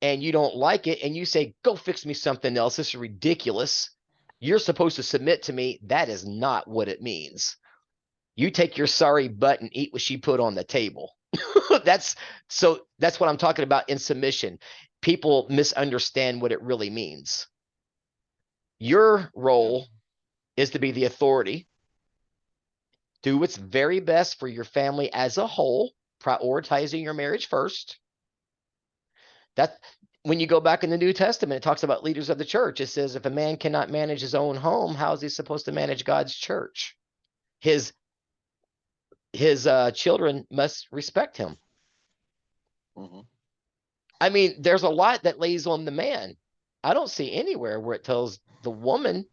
and you don't like it and you say, go fix me something else. This is ridiculous. You're supposed to submit to me. That is not what it means. You take your sorry butt and eat what she put on the table. That's what I'm talking about in submission. People misunderstand what it really means. Your role is to be the authority. Do what's very best for your family as a whole, prioritizing your marriage first. That when you go back in the New Testament, it talks about leaders of the church. It says, if a man cannot manage his own home, how is he supposed to manage God's church? His children must respect him. Hmm. I mean, there's a lot that lays on the man. I don't see anywhere where it tells the woman.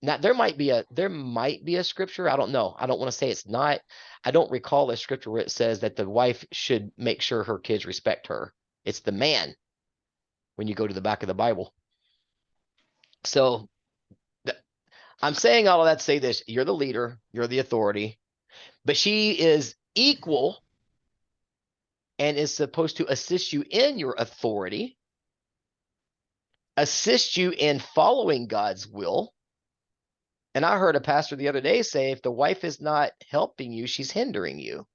Now there might be a scripture. I don't know. I don't want to say it's not. I don't recall a scripture where it says that the wife should make sure her kids respect her. It's the man when you go to the back of the Bible. So I'm saying all of that to say this: you're the leader, you're the authority, but she is equal and is supposed to assist you in your authority, assist you in following God's will. And I heard a pastor the other day say, if the wife is not helping you, she's hindering you.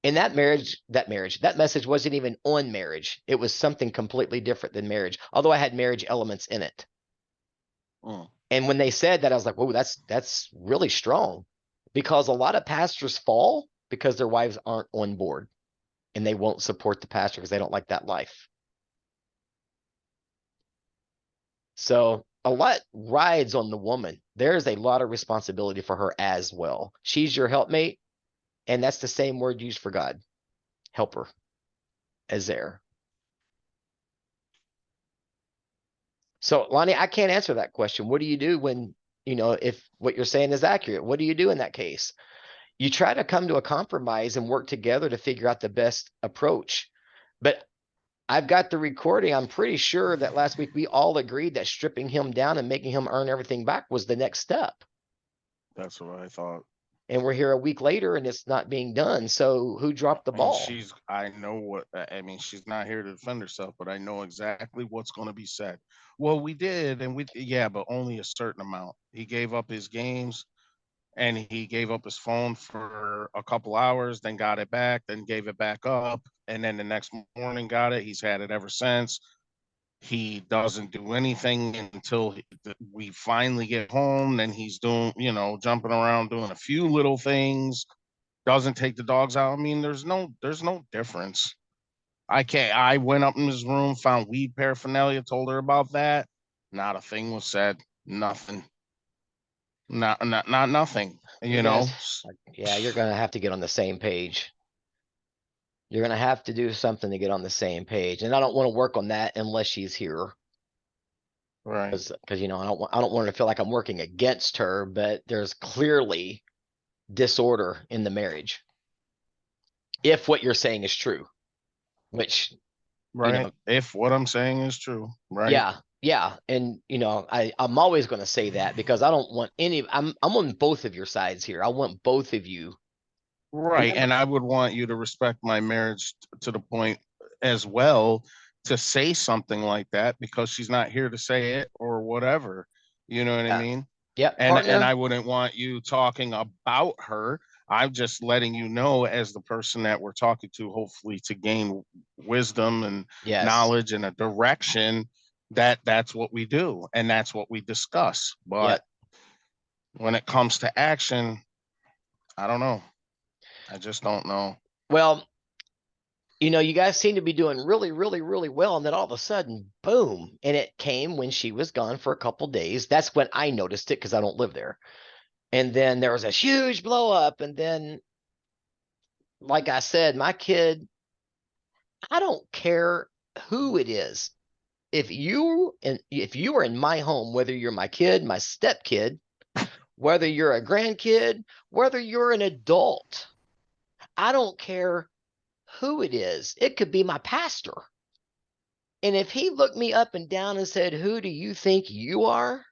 In that message wasn't even on marriage. It was something completely different than marriage, although I had marriage elements in it. Mm. And when they said that, I was like, whoa, that's really strong, because a lot of pastors fall because their wives aren't on board and they won't support the pastor because they don't like that life. So a lot rides on the woman. There's a lot of responsibility for her as well. She's your helpmate, and that's the same word used for God, helper, as there. So Lonnie, I can't answer that question. What do you do when, if what you're saying is accurate? What do you do in that case? You try to come to a compromise and work together to figure out the best approach. But I've got the recording. I'm pretty sure that last week we all agreed that stripping him down and making him earn everything back was the next step. That's what I thought. And we're here a week later and it's not being done. So who dropped the And ball? I know what, I mean, she's not here to defend herself, but I know exactly what's going to be said. Well, we did, yeah, but only a certain amount. He gave up his games and he gave up his phone for a couple hours, then got it back, then gave it back up. And then the next morning got it. He's had it ever since. He doesn't do anything until we finally get home. Then he's doing, jumping around, doing a few little things, doesn't take the dogs out. I mean, there's no difference. I went up in his room, found weed paraphernalia, told her about that. Not a thing was said. Nothing. Not nothing. You guys, yeah, you're going to have to get on the same page. You're going to have to do something to get on the same page. And I don't want to work on that unless she's here. Right. Because I don't want her to feel like I'm working against her, but there's clearly disorder in the marriage. If what you're saying is true, which, Right. If what I'm saying is true. Right. yeah. And I'm always going to say that because I don't want I'm on both of your sides here. I want both of you. Right. And I would want you to respect my marriage to the point as well to say something like that, because she's not here to say it or whatever. You know what I mean? Yeah. And Partner. I wouldn't want you talking about her. I'm just letting you know, as the person that we're talking to, hopefully to gain wisdom and knowledge and a direction, that's what we do and that's what we discuss. But when it comes to action, I don't know. I just don't know. Well, you guys seem to be doing really, really, really well. And then all of a sudden, boom. And it came when she was gone for a couple days. That's when I noticed it because I don't live there. And then there was a huge blow up. And then, like I said, my kid, I don't care who it is. If you are in my home, whether you're my kid, my stepkid, whether you're a grandkid, whether you're an adult, I don't care who it is. It could be my pastor. And if he looked me up and down and said, "Who do you think you are?"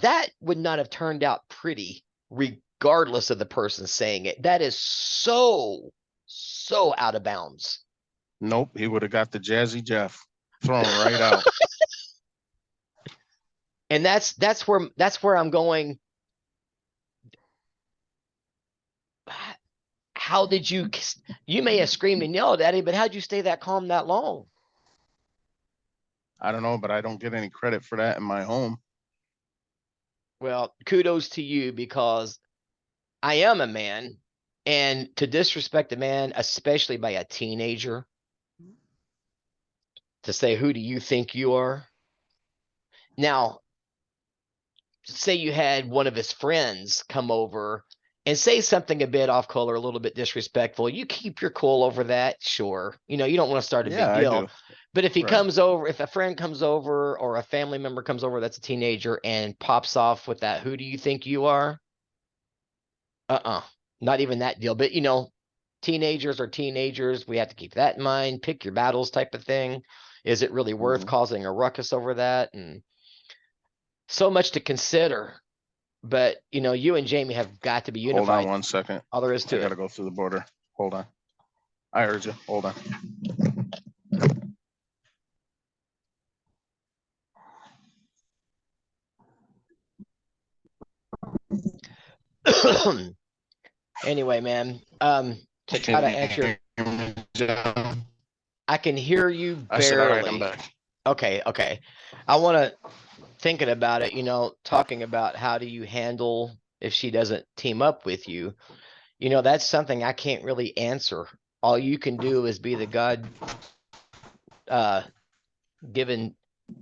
That would not have turned out pretty, regardless of the person saying it. That is so out of bounds. Nope, he would have got the Jazzy Jeff thrown right out. And that's where I'm going. How did you may have screamed and yelled at him, but how'd you stay that calm that long? I don't know, but I don't get any credit for that in my home. Well, kudos to you, because I am a man, and to disrespect a man, especially by a teenager, to say, "Who do you think you are?" Now, say you had one of his friends come over and say something a bit off color, a little bit disrespectful. You keep your cool over that, sure. You don't want to start a big deal. I do. But if he comes over, if a friend comes over or a family member comes over that's a teenager and pops off with that, "Who do you think you are?" Not even that deal. But teenagers are teenagers. We have to keep that in mind. Pick your battles type of thing. Is it really worth causing a ruckus over that? And so much to consider. But you and Jamie have got to be unified. Hold on 1 second. All there is to it. I gotta go through the border. Hold on. I heard you. Hold on. Anyway, man, to try to answer, I can hear you I said, all right, I'm barely. back. Okay, okay. I wanna, thinking about it, talking about how do you handle if she doesn't team up with you? That's something I can't really answer. All you can do is be the God, uh, given,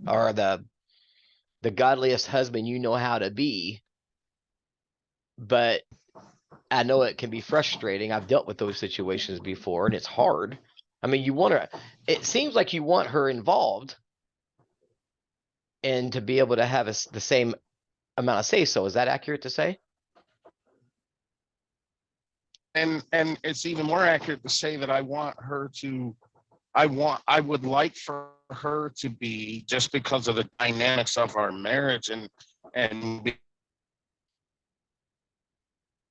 or the godliest husband you know how to be. But I know it can be frustrating. I've dealt with those situations before and it's hard. I mean, it seems like you want her involved and to be able to have the same amount of say so. Is that accurate to say? And it's even more accurate to say that I would like for her to be, just because of the dynamics of our marriage and be,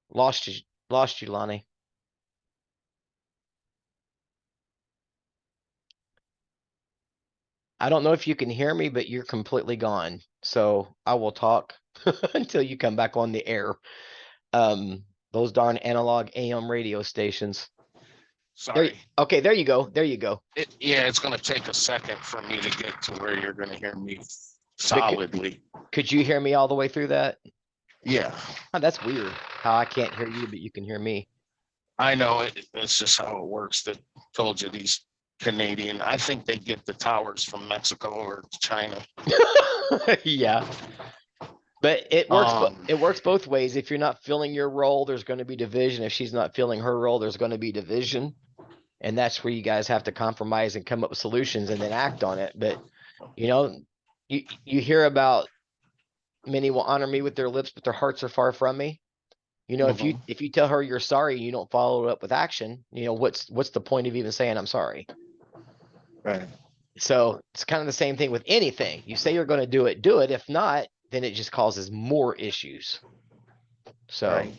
Lost you, Lonnie. I don't know if you can hear me, but you're completely gone. So I will talk until you come back on the air. Those darn analog AM radio stations. sorry. Okay, there you go. There you go. Yeah, it's gonna take a second for me to get to where you're gonna hear me solidly. Could you hear me all the way through that? Yeah, Oh, that's weird how I can't hear you, but you can hear me. I know it's just how it works. That told you these Canadian, I think they get the towers from Mexico or China. Yeah. But it works both ways. If you're not filling your role, there's going to be division. If she's not filling her role, there's going to be division. And that's where you guys have to compromise and come up with solutions and then act on it. But you hear about many will honor me with their lips, but their hearts are far from me. If you tell her you're sorry and you don't follow it up with action, what's the point of even saying I'm sorry? Right. So it's kind of the same thing with anything. You say you're going to do it, do it. If not, then it just causes more issues. So, Right.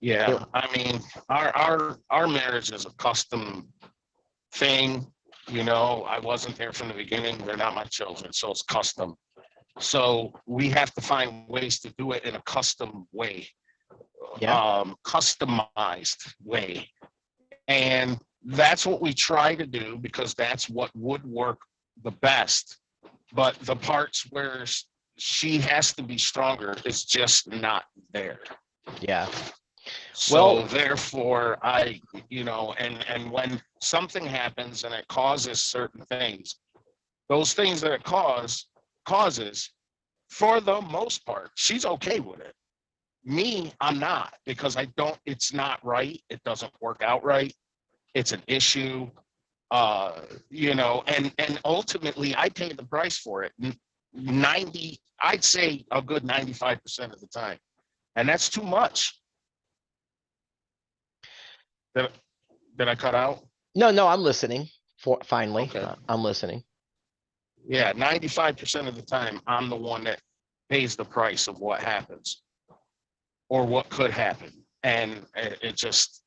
Yeah, I mean, our marriage is a custom thing. I wasn't there from the beginning. They're not my children, so it's custom. So we have to find ways to do it in a custom way, customized way. And that's what we try to do because that's what would work the best. But the parts where she has to be stronger is just not there. yeah. So therefore, and when something happens and it causes certain things, those things that it causes, for the most part, she's okay with it. Me, I'm not, because it's not right. It doesn't work out right. It's an issue, and ultimately I pay the price for it. I'd say a good 95% of the time. And that's too much. Did I cut out? No, I'm listening. Finally, Okay. I'm listening. Yeah, 95% of the time, I'm the one that pays the price of what happens or what could happen. And it just,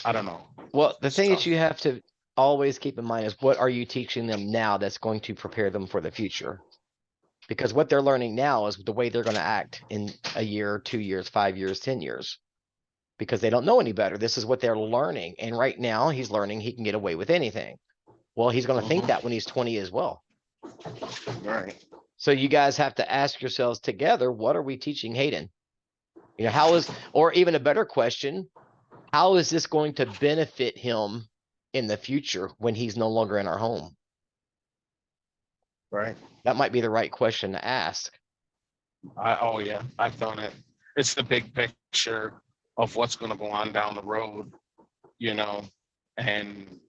I don't know. Well, the thing that you have to always keep in mind is what are you teaching them now that's going to prepare them for the future? Because what they're learning now is the way they're going to act in a year, 2 years, 5 years, 10 years. Because they don't know any better. This is what they're learning. And right now he's learning he can get away with anything. Well, he's going to think that when he's 20 as well. Right. So you guys have to ask yourselves together, what are we teaching Hayden? Or even a better question, how is this going to benefit him in the future when he's no longer in our home? Right. That might be the right question to ask. Yeah, I've done it. It's the big picture of what's going to go on down the road, and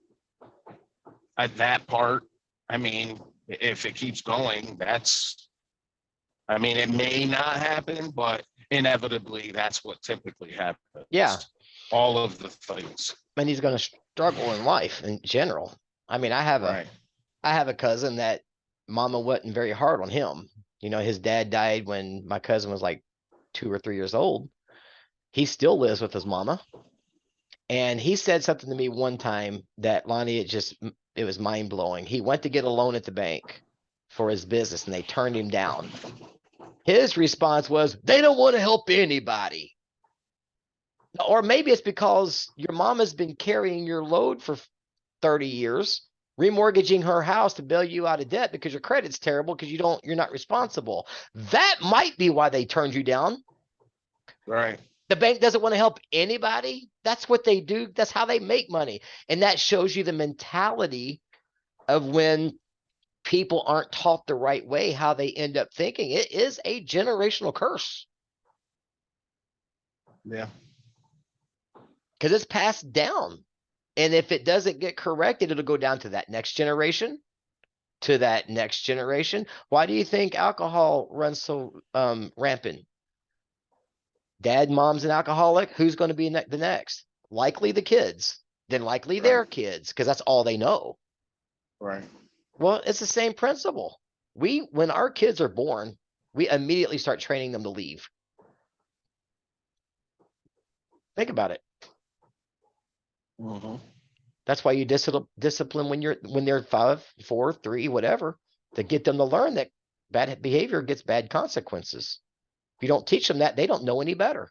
at that part, I mean, if it keeps going, it may not happen, but inevitably that's what typically happens. Yeah. All of the things. And he's going to struggle in life in general. I mean, I have a cousin that mama wasn't very hard on him. His dad died when my cousin was like 2 or 3 years old. He still lives with his mama. And he said something to me one time that, Lonnie, it was mind blowing. He went to get a loan at the bank for his business and they turned him down. His response was, they don't want to help anybody. Or maybe it's because your mom has been carrying your load for 30 years, remortgaging her house to bail you out of debt because your credit's terrible because you're not responsible. That might be why they turned you down. Right. The bank doesn't want to help anybody. That's what they do. That's how they make money. And that shows you the mentality of when people aren't taught the right way, how they end up thinking. It is a generational curse Yeah. because it's passed down. And if it doesn't get corrected, it'll go down to that next generation, to that next generation. Why do you think alcohol runs so rampant? Dad, mom's an alcoholic. Who's going to be the next? Likely the kids, then likely Right. their kids, because that's all they know. Right. Well, it's the same principle. When our kids are born, we immediately start training them to leave. Think about it. Mm-hmm. That's why you discipline when they're 5, 4, 3, whatever, to get them to learn that bad behavior gets bad consequences. If you don't teach them that, they don't know any better.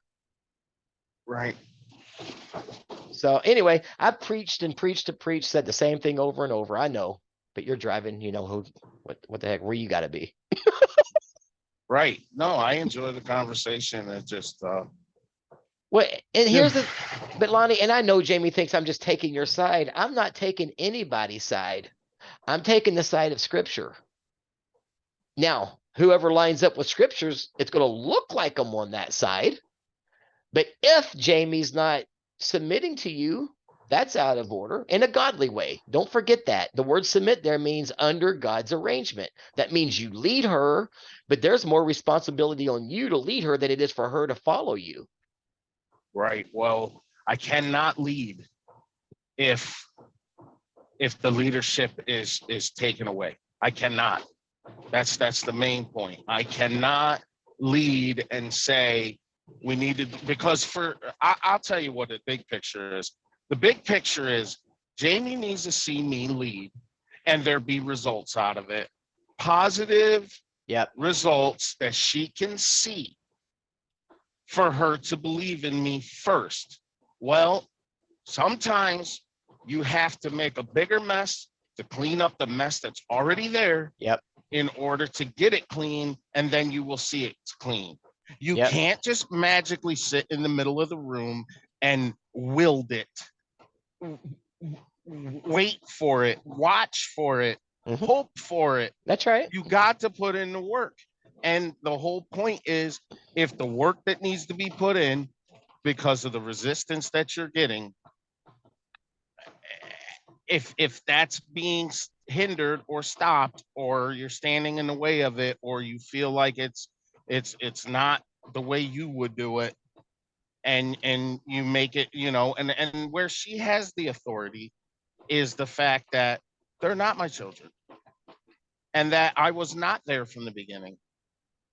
Right. So anyway, I've preached and preached to preach, said the same thing over and over. I know, but you're driving, you know what the heck, where you gotta be. Right. No, I enjoy the conversation. It just Well, and but Lonnie, and I know Jamie thinks I'm just taking your side. I'm not taking anybody's side. I'm taking the side of scripture. Now, whoever lines up with scriptures, it's going to look like I'm on that side. But if Jamie's not submitting to you, that's out of order in a godly way. Don't forget that. The word submit there means under God's arrangement. That means you lead her, but there's more responsibility on you to lead her than it is for her to follow you. right. Well, I cannot lead if the leadership is taken away. I cannot. That's the main point. I cannot lead and say we need to, because I'll tell you what the big picture is. The big picture is Jamie needs to see me lead and there be results out of it. Positive results that she can see for her to believe in me first. Well, sometimes you have to make a bigger mess to clean up the mess that's already there. In order to get it clean, and then you will see it's clean. You can't just magically sit in the middle of the room and wield it. Wait for it, watch for it, hope for it. That's right. You got to put in the work. And the whole point is, if the work that needs to be put in because of the resistance that you're getting, if that's being hindered or stopped, or you're standing in the way of it, or you feel like it's not the way you would do it, and you make it, you know, and where she has the authority is the fact that they're not my children and that I was not there from the beginning.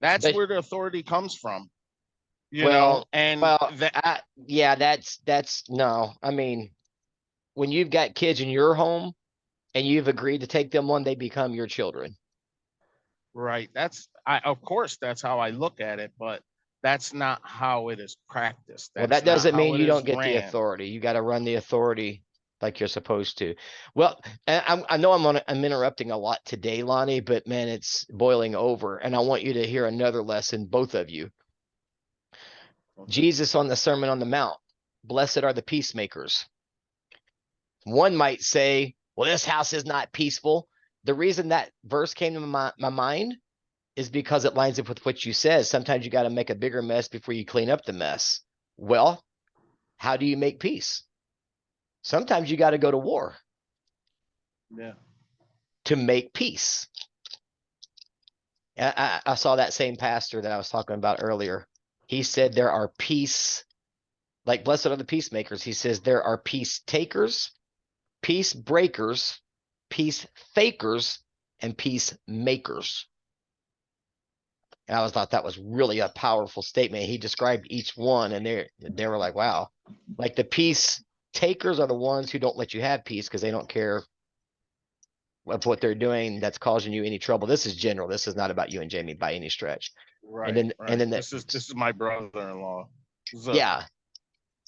That's where the authority comes from, you know. And that's no, I mean, when you've got kids in your home and you've agreed to take them on, they become your children. Right. Of course, that's how I look at it, but that's not how it is practiced. Well, that doesn't mean you don't get the authority. You got to run the authority like you're supposed to. Well, I know I'm interrupting a lot today, Lonnie, but man, it's boiling over. And I want you to hear another lesson, both of you. Jesus on the Sermon on the Mount, blessed are the peacemakers. One might say, well, this house is not peaceful. The reason that verse came to my mind is because it lines up with what you said. Sometimes you got to make a bigger mess before you clean up the mess. Well, how do you make peace? Sometimes you got to go to war. To make peace. I saw that same pastor that I was talking about earlier. He said there are peace, like blessed are the peacemakers. He says there are peace takers, peace breakers, peace fakers, and peace makers. And I thought that was really a powerful statement. He described each one, and they were like, wow. Like the peace takers are the ones who don't let you have peace because they don't care of what they're doing that's causing you any trouble. This is general. This is not about you and Jamie by any stretch. Right. And then this is my brother-in-law. Yeah.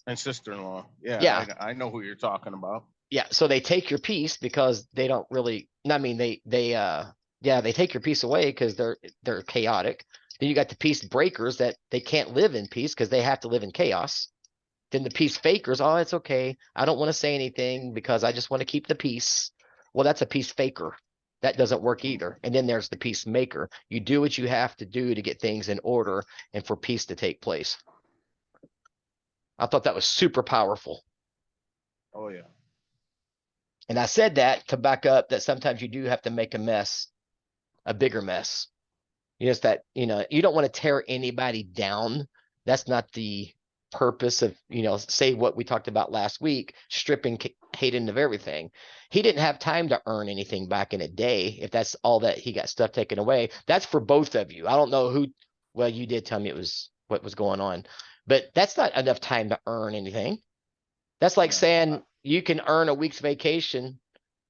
And sister-in-law. Yeah, Yeah. I know who you're talking about. Yeah, so they take your piece because they don't really, I mean, they take your piece away because they're chaotic. Then you got the peace breakers that they can't live in peace because they have to live in chaos. Then the peace fakers, oh, it's okay. I don't want to say anything because I just want to keep the peace. Well, that's a peace faker. That doesn't work either. And then there's the peacemaker. You do what you have to do to get things in order and for peace to take place. I thought that was super powerful. Oh yeah. And I said that to back up that sometimes you do have to make a mess, a bigger mess. Just that, you don't want to tear anybody down. That's not the purpose of, say what we talked about last week, stripping Hayden of everything. He didn't have time to earn anything back in a day. If that's all that he got stuff taken away, that's for both of you. I don't know who, well, you did tell me it was what was going on, but that's not enough time to earn anything. That's like Yeah. saying you can earn a week's vacation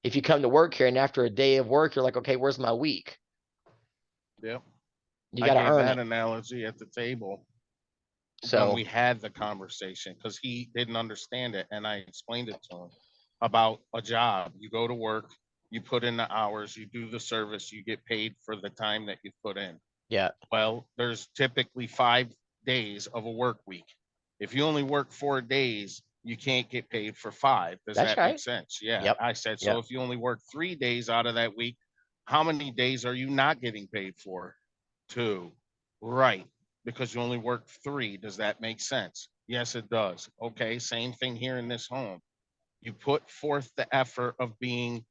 if you come to work here and after a day of work, you're like, okay, where's my week? Yeah. You I got to gave earn that it. analogy at the table when So we had the conversation because he didn't understand it, and I explained it to him about a job. You go to work, you put in the hours, you do the service, you get paid for the time that you put in. yeah, Well, there's typically 5 days of a work week. If you only work 4 days, you can't get paid for 5. Does that's that make right. sense? Yeah. Yep. I said, so Yep. if you only work 3 days out of that week, how many days are you not getting paid for? 2. Right. Because you only work 3. Does that make sense? Yes, it does. Okay. Same thing here in this home. You put forth the effort of being,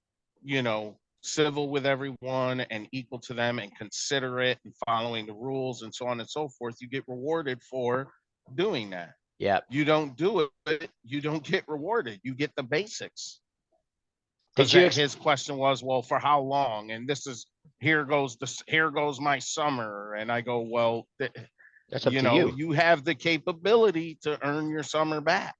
civil with everyone and equal to them and considerate and following the rules and so on and so forth. You get rewarded for doing that. Yep. You don't do it, you don't get rewarded. You get the basics. Did Because you? his question was, well, for how long? And this is here goes my summer. And I go, well, That's up to you. you have the capability to earn your summer back.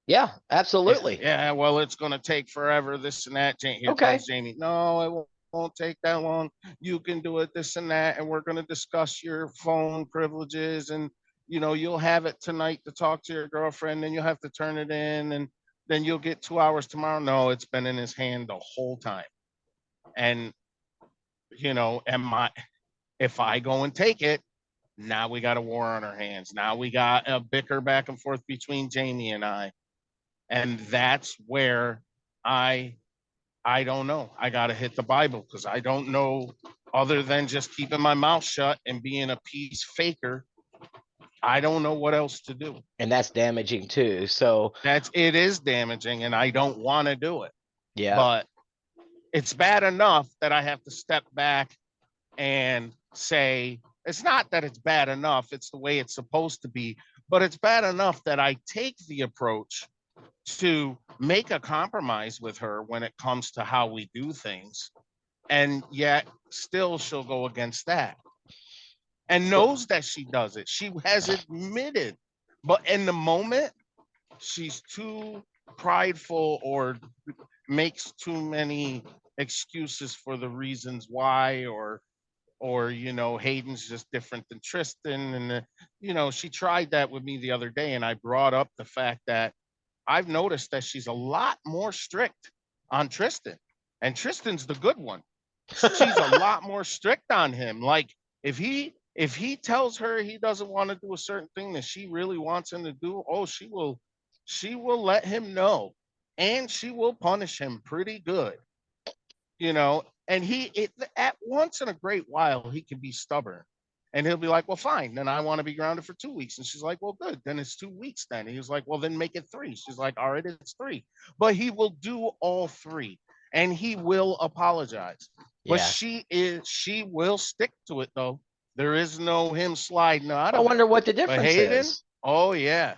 Yeah, absolutely. Yeah, well, it's going to take forever, this and that. Here Okay. comes Jamie. No, it won't take that long. You can do it, this and that. And we're going to discuss your phone privileges. And, you'll have it tonight to talk to your girlfriend. Then you'll have to turn it in. And then you'll get 2 hours tomorrow. No, it's been in his hand the whole time. And, if I go and take it, now we got a war on our hands. Now we got a bicker back and forth between Jamie and I. And that's where I don't know. I got to hit the Bible because I don't know, other than just keeping my mouth shut and being a peace faker. I don't know what else to do. And that's damaging too. So It is damaging, and I don't want to do it. yeah. But it's bad enough that I have to step back and say, it's not that it's bad enough, it's the way it's supposed to be. But it's bad enough that I take the approach to make a compromise with her when it comes to how we do things. And yet still she'll go against that and knows that she does it. She has admitted, but in the moment, she's too prideful or makes too many excuses for the reasons why, or Hayden's just different than Tristan. And she tried that with me the other day, and I brought up the fact that I've noticed that she's a lot more strict on Tristan, and Tristan's the good one. She's a lot more strict on him. Like if he tells her he doesn't want to do a certain thing that she really wants him to do, oh, she will let him know, and she will punish him pretty good. And at once in a great while, he can be stubborn. And he'll be like, well, fine, then I want to be grounded for 2 weeks. And she's like, well, good, then it's 2 weeks then. And he was like, well, then make it 3. She's like, all right, it's 3. But he will do all 3, and he will apologize. But Yeah. she will stick to it, though. There is no him sliding out I of it. wonder what the But difference Hayden, is. oh yeah.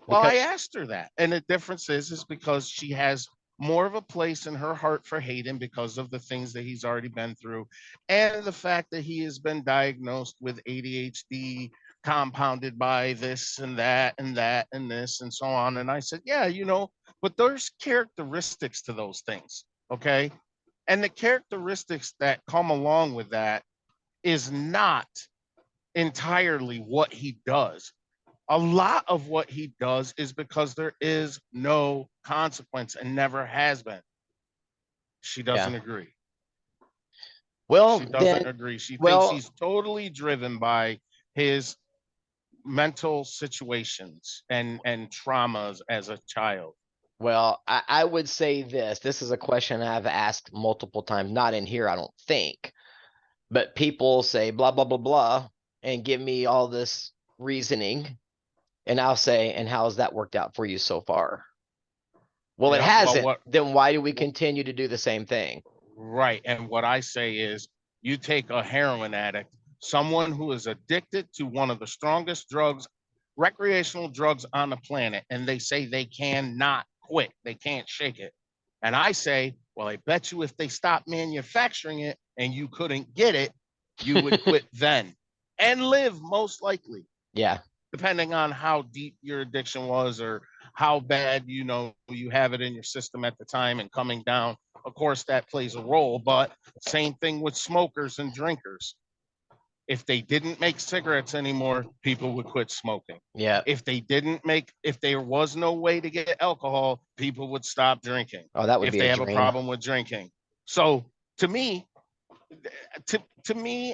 Well, Because I asked her that, and the difference is because she has more of a place in her heart for Hayden because of the things that he's already been through, and the fact that he has been diagnosed with ADHD, compounded by this and that and that and this and so on. And I said, yeah, but there's characteristics to those things, okay? And the characteristics that come along with that is not entirely what he does. A lot of what he does is because there is no consequence and never has been. She doesn't agree. Well, She then, doesn't agree. She thinks well, he's totally driven by his mental situations and traumas as a child. well, I would say this. This is a question I've asked multiple times, not in here, I don't think. But people say blah, blah, blah, blah, and give me all this reasoning. And I'll say, and how's that worked out for you so far? Well, it Yeah, well, hasn't. what Then why do we wh- continue to do the same thing? right. And what I say is you take a heroin addict, someone who is addicted to one of the strongest drugs, recreational drugs on the planet, and they say they cannot quit, they can't shake it. And I say, well, I bet you if they stopped manufacturing it and you couldn't get it, you would quit then and live most likely, Yeah. depending on how deep your addiction was or how bad you have it in your system at the time and coming down. Of course, that plays a role, but same thing with smokers and drinkers. If they didn't make cigarettes anymore, people would quit smoking. Yeah. If there was no way to get alcohol, people would stop drinking. Oh, that would If be they a have a dream. problem with drinking. So to me,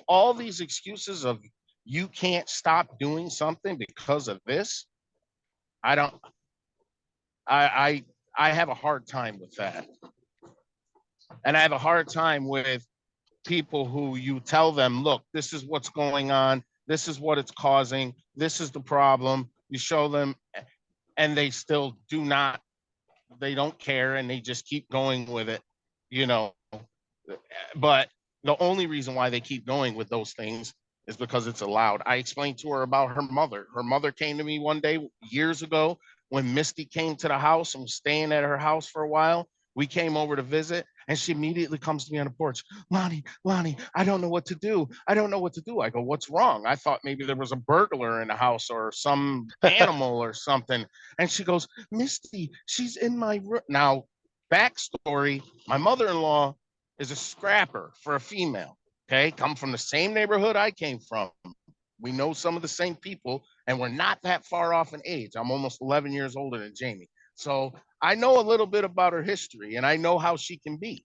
all these excuses of you can't stop doing something because of this, I don't, I have a hard time with that. And I have a hard time with people who you tell them, look, this is what's going on. This is what it's causing. This is the problem. You show them and they still do not, they don't care and they just keep going with it, you know. But the only reason why they keep going with those things is because it's allowed. I explained to her about her mother. Her mother came to me one day years ago when Misty came to the house and was staying at her house for a while. We came over to visit and she immediately comes to me on the porch. Lonnie, I don't know what to do. I don't know what to do. I go, what's wrong? I thought maybe there was a burglar in the house or some animal or something. And she goes, Misty, she's in my room. Now, backstory, my mother-in-law is a scrapper for a female. Okay, come from the same neighborhood I came from. We know some of the same people, and we're not that far off in age. I'm almost 11 years older than Jamie. So I know a little bit about her history, and I know how she can be.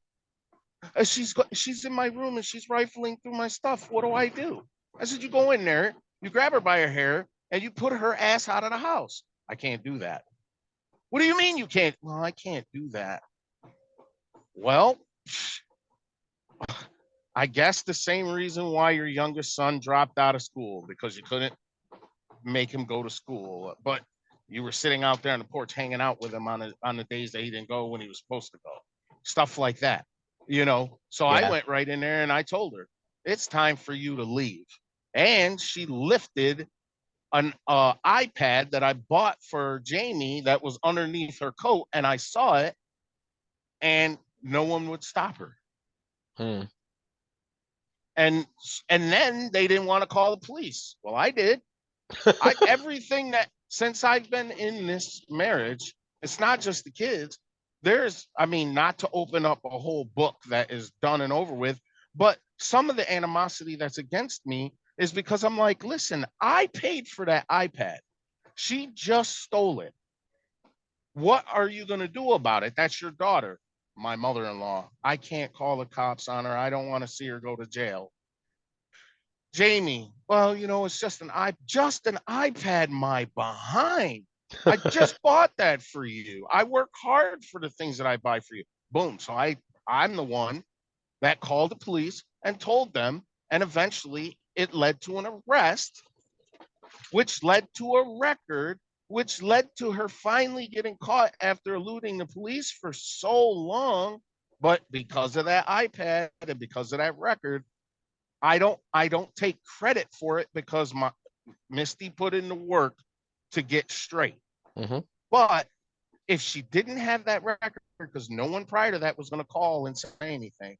She's in my room and she's rifling through my stuff. What do I do? I said, you go in there, you grab her by her hair, and you put her ass out of the house. I can't do that. What do you mean you can't? Well, I can't do that. Well, I guess the same reason why your youngest son dropped out of school, because you couldn't make him go to school, but you were sitting out there on the porch hanging out with him on the days that he didn't go when he was supposed to go. Stuff like that, So I Yeah. went right in there and I told her, it's time for you to leave. And she lifted an iPad that I bought for Jamie that was underneath her coat, and I saw it, and no one would stop her. Hmm. And then they didn't want to call the police. Well, I did. Everything that since I've been in this marriage, it's not just the kids. Not to open up a whole book that is done and over with, but some of the animosity that's against me is because I'm like, listen, I paid for that iPad. She just stole it. What are you going to do about it? That's your daughter, my mother-in-law. I can't call the cops on her. I don't want to see her go to jail. Jamie, well, it's just an iPad, my behind. I just bought that for you. I work hard for the things that I buy for you. Boom. So I'm the one that called the police and told them, and eventually it led to an arrest, which led to a record, which led to her finally getting caught after eluding the police for so long. But because of that iPad and because of that record, I don't take credit for it because my Misty put in the work to get straight. Mm-hmm. But if she didn't have that record, because no one prior to that was going to call and say anything,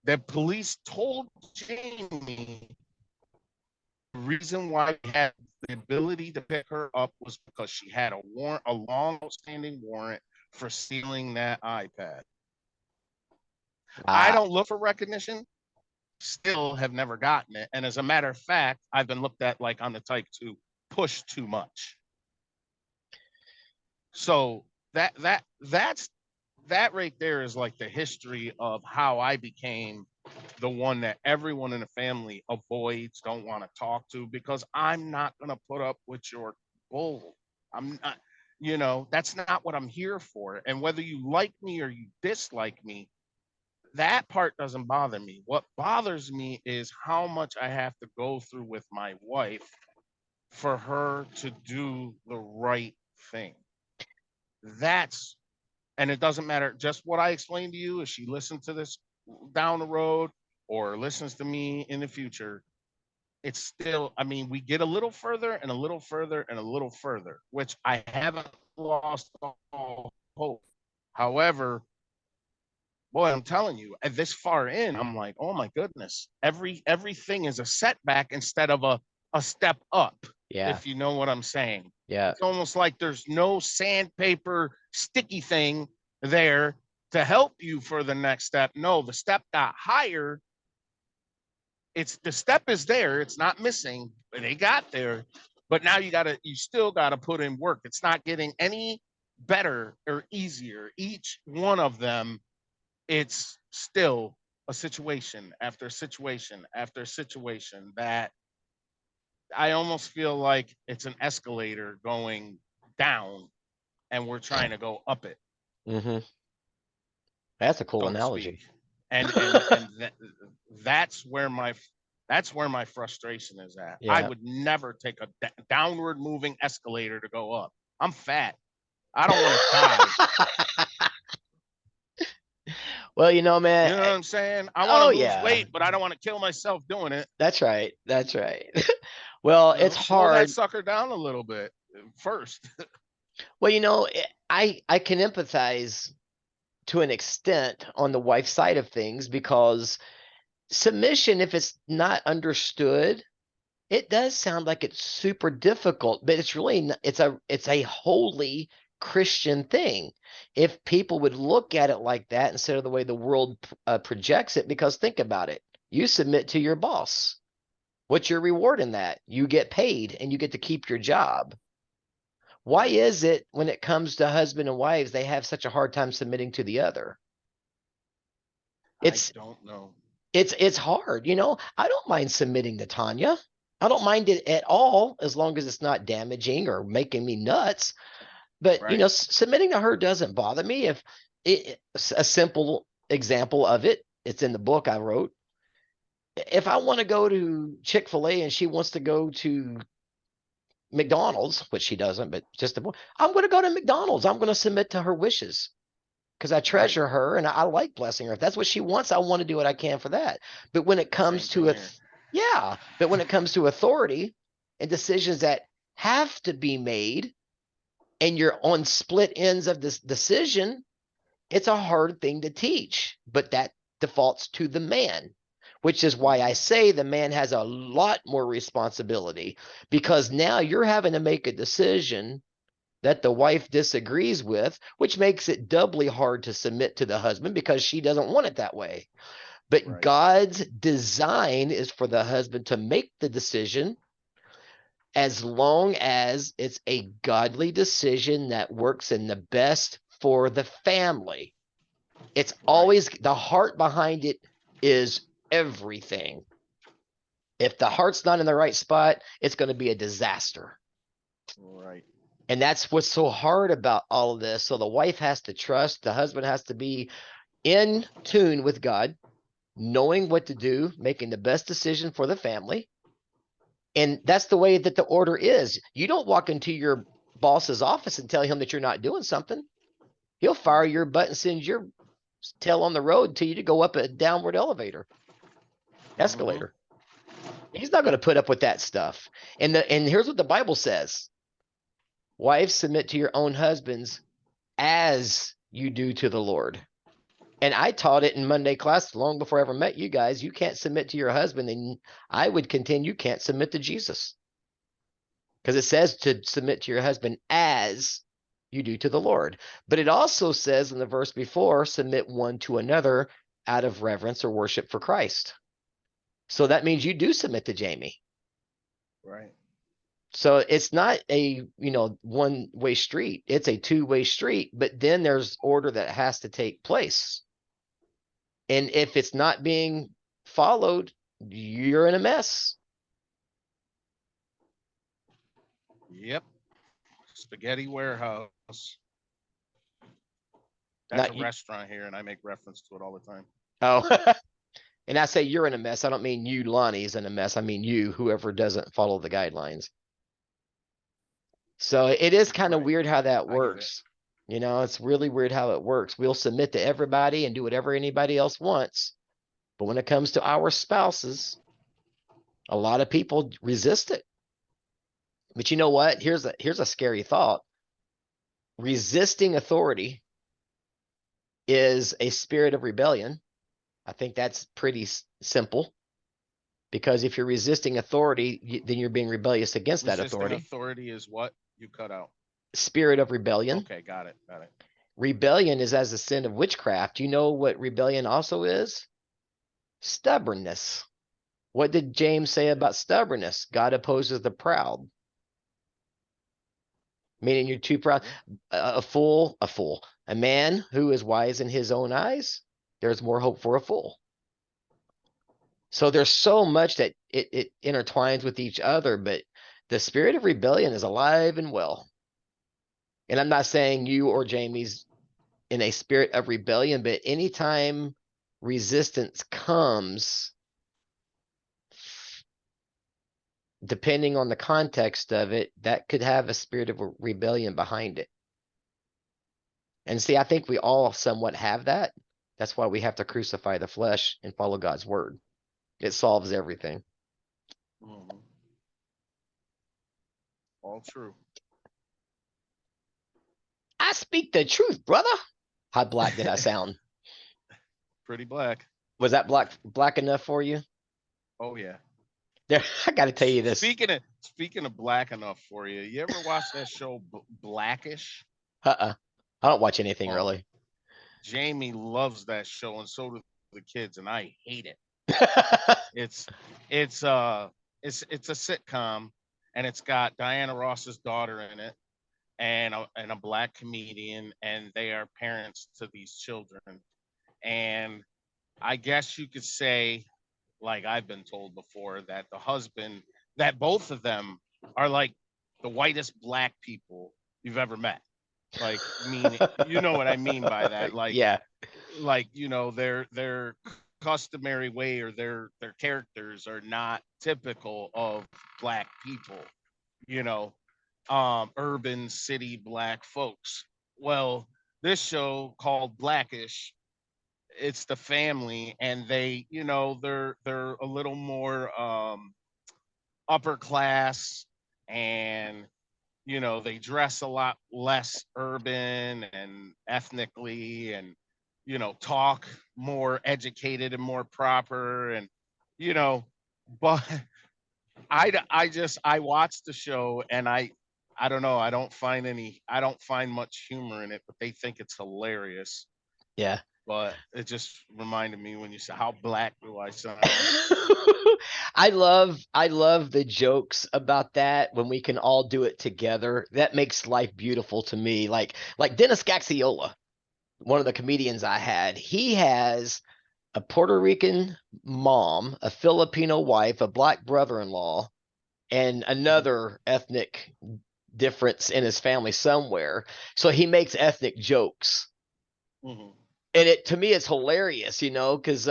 the police told Jamie the reason why we had the ability to pick her up was because she had a long outstanding warrant for stealing that iPad. I don't look for recognition. Still have never gotten it. And as a matter of fact, I've been looked at like I'm the type to push too much. So that's that right there is like the history of how I became the one that everyone in the family avoids, don't want to talk to, because I'm not going to put up with your bull. I'm not, that's not what I'm here for. And whether you like me or you dislike me, that part doesn't bother me. What bothers me is how much I have to go through with my wife for her to do the right thing. That's, and it doesn't matter just what I explained to you. If she listens to this down the road or listens to me in the future, it's still, I mean, we get a little further and a little further and a little further, which I haven't lost all hope. However, boy, I'm telling you, at this far in, I'm like, oh my goodness, everything is a setback instead of a step up. Yeah. If you know what I'm saying. Yeah. It's almost like there's no sandpaper sticky thing there to help you for the next step. No, the step got higher. It's the step is there. It's not missing. But they got there. But now you still gotta put in work. It's not getting any better or easier. Each one of them, it's still a situation after situation after situation that I almost feel like it's an escalator going down and we're trying to go up it, Mm-hmm. That's a cool so to analogy. speak. And that's where my frustration is at. I Yeah. would never take a downward moving escalator to go up. I'm fat. I don't want to die. Well, You know man. what I'm saying? I want Oh to lose yeah. weight, but I don't want to kill myself doing it. That's right. That's right. Well, it's Slow that hard. sucker down a little bit first. Well, I can empathize to an extent on the wife side of things, because submission, if it's not understood, it does sound like it's super difficult, but it's really it's a holy Christian thing. If people would look at it like that instead of the way the world projects it, because think about it. You submit to your boss. What's your reward in that? You get paid and you get to keep your job. Why is it when it comes to husband and wives, they have such a hard time submitting to the other? I don't know. It's hard. I don't mind submitting to Tanya. I don't mind it at all, as long as it's not damaging or making me nuts. But Right. submitting to her doesn't bother me. If a simple example of it, it's in the book I wrote. If I want to go to Chick-fil-A and she wants to go to McDonald's, which she doesn't, but I'm going to go to McDonald's. I'm going to submit to her wishes because I treasure her and I like blessing her. If that's what she wants, I want to do what I can for that. But when it comes to but when it comes to authority and decisions that have to be made, and you're on split ends of this decision, it's a hard thing to teach. But that defaults to the man, which is why I say the man has a lot more responsibility, because now you're having to make a decision that the wife disagrees with, which makes it doubly hard to submit to the husband because she doesn't want it that way. But Right. God's design is for the husband to make the decision, as long as it's a godly decision that works in the best for the family. It's always the heart behind it is everything. If the heart's not in the right spot, it's going to be a disaster. Right. And that's what's so hard about all of this. So the wife has to trust, the husband has to be in tune with God, knowing what to do, making the best decision for the family. And that's the way that the order is. You don't walk into your boss's office and tell him that you're not doing something. He'll fire your butt and send your tail on the road to you to go up a downward escalator. He's not going to put up with that stuff. And here's what the Bible says. Wives, submit to your own husbands as you do to the Lord. And I taught it in Monday class long before I ever met you guys. You can't submit to your husband, and I would contend you can't submit to Jesus. Because it says to submit to your husband as you do to the Lord. But it also says in the verse before, submit one to another out of reverence or worship for Christ. So that means you do submit to Jamie. Right. So it's not a, one-way street. It's a two-way street, but then there's order that has to take place. And if it's not being followed, you're in a mess. Yep. Spaghetti Warehouse. Not That's a you. restaurant here, and I make reference to it all the time. Oh, and I say you're in a mess. I don't mean you, Lonnie, is in a mess. I mean you, whoever doesn't follow the guidelines. So it is kind of Right. weird how that I get it. works. It's really weird how it works. We'll submit to everybody and do whatever anybody else wants. But when it comes to our spouses, a lot of people resist it. But you know what? Here's a scary thought. Resisting authority is a spirit of rebellion. I think that's pretty simple. Because if you're resisting authority, then you're being rebellious against that Resisting authority. authority is what? You cut out. Spirit of rebellion. Okay, got it. Got it. Rebellion is as a sin of witchcraft. You know what rebellion also is? Stubbornness. What did James say about stubbornness? God opposes the proud. Meaning you're too proud. A fool. A man who is wise in his own eyes, there's more hope for a fool. So there's so much that it intertwines with each other, but the spirit of rebellion is alive and well. And I'm not saying you or Jamie's in a spirit of rebellion, but anytime resistance comes, depending on the context of it, that could have a spirit of rebellion behind it. And see, I think we all somewhat have that. That's why we have to crucify the flesh and follow God's word. It solves everything. Mhm. All true. I speak the truth, brother. How black did I sound? Pretty black. Was that black enough for you? Oh yeah. There, I got to tell you this. Speaking of black enough for you, you ever watch that show Blackish? I don't watch anything Oh. really. Jamie loves that show, and so do the kids, and I hate it. It's a sitcom, and it's got Diana Ross's daughter in it, and a black comedian, and they are parents to these children. And I guess you could say, like I've been told before, that both of them are like the whitest black people you've ever met. Like, you know what I mean by that? Like, yeah. Like, their customary way, or their characters are not typical of black people. Urban city black folks. Well, this show called Blackish, it's the family, and they're a little more upper class, and they dress a lot less urban and ethnically, and talk more educated and more proper, and but I watched the show, and I don't know, I don't find much humor in it, but they think it's hilarious. Yeah. But it just reminded me when you said, how black do I sound? I love the jokes about that when we can all do it together. That makes life beautiful to me. Like Dennis Gaxiola, one of the comedians I had, he has a Puerto Rican mom, a Filipino wife, a black brother-in-law, and another ethnic difference in his family somewhere. So he makes ethnic jokes. Mhm. And to me, it's hilarious, because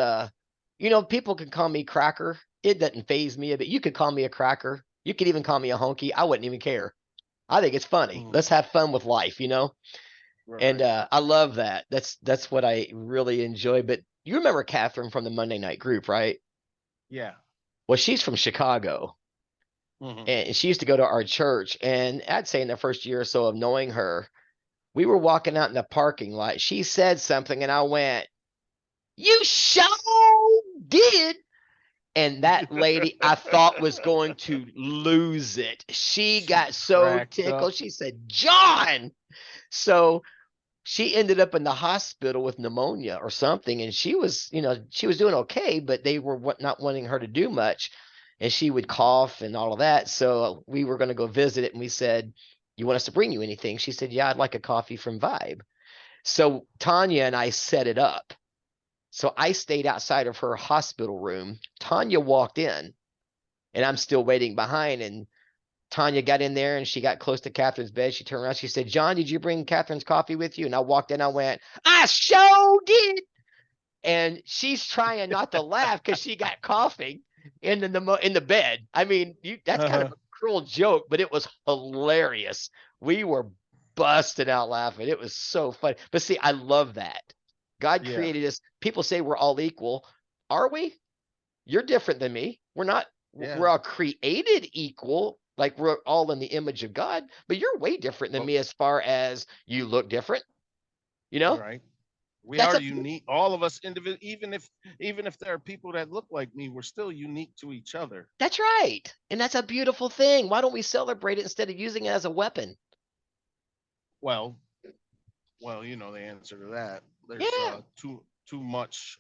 people can call me cracker. It doesn't faze me a bit. You could call me a cracker. You could even call me a honky. I wouldn't even care. I think it's funny. Mhm. Let's have fun with life, Right. And I love that. That's what I really enjoy. But you remember Catherine from the Monday Night Group, right? Yeah. Well, she's from Chicago, Mhm. and she used to go to our church. And I'd say in the first year or so of knowing her, we were walking out in the parking lot. She said something, and I went, "You sure did." And that lady, I thought, was going to lose it. She got so cracked tickled. up. She said, "John." So she ended up in the hospital with pneumonia or something. And she was doing okay, but they were not wanting her to do much. and she would cough and all of that. So we were going to go visit it, and we said, "You want us to bring you anything?" She said, "Yeah, I'd like a coffee from Vibe." So Tanya and I set it up. So I stayed outside of her hospital room. Tanya walked in, and I'm still waiting behind. And Tanya got in there, and she got close to Catherine's bed. She turned around. She said, "John, did you bring Catherine's coffee with you?" And I walked in. I went, "I sure did." And she's trying not to laugh because she got coughing in the bed. I mean, that's kind of a cruel joke, but it was hilarious. We were busting out laughing. It was so funny. But see, I love that. God Yeah. created us. People say we're all equal. Are we? You're different than me. We're not. Yeah. We're all created equal. Like we're all in the image of God, but you're way different than Well- me as far as you look different. You know, Right. We that's are a unique. All of us individual, even if there are people that look like me, we're still unique to each other. That's right. And that's a beautiful thing. Why don't we celebrate it instead of using it as a weapon? Well, you know the answer to that. There's Yeah. too much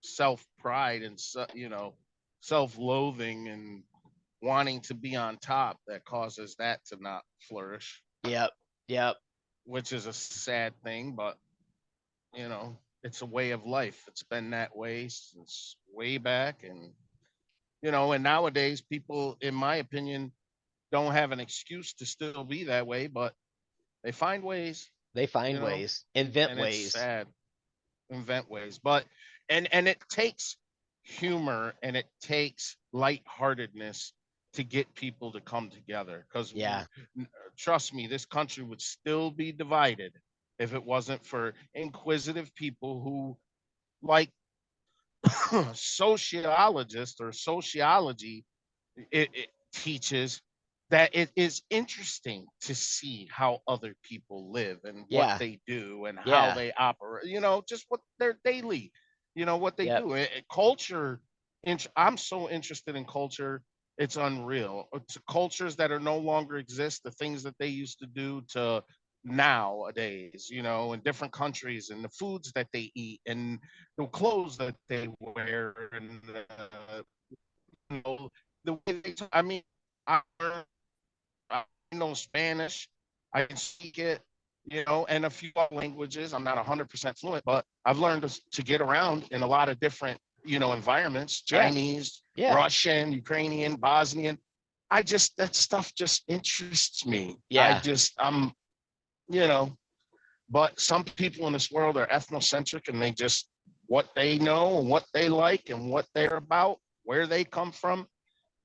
self pride and self loathing and wanting to be on top that causes that to not flourish, Yep. Yep. which is a sad thing, but it's a way of life. It's been that way since way back. And and nowadays people, in my opinion, don't have an excuse to still be that way, but they find ways, They find you know, ways, invent and it's ways. sad. Invent ways. But and it takes humor and it takes lightheartedness to get people to come together. Because Yeah. trust me, this country would still be divided if it wasn't for inquisitive people who, like sociologists or sociology, it teaches that it is interesting to see how other people live and what Yeah. they do and how Yeah. they operate, just what their daily, what they Yep. do. Culture, I'm so interested in culture. It's unreal. It's cultures that are no longer exist, the things that they used to do to nowadays, in different countries, and the foods that they eat and the clothes that they wear, and the way they talk. I mean, I, I know Spanish, I can speak it, and a few other languages. I'm not 100% fluent, but I've learned to get around in a lot of different, environments: Yeah. Chinese, Yeah. Russian, Ukrainian, Bosnian. That stuff just interests me. Yeah. You know, but some people in this world are ethnocentric, and they just, what they know and what they like and what they're about, where they come from,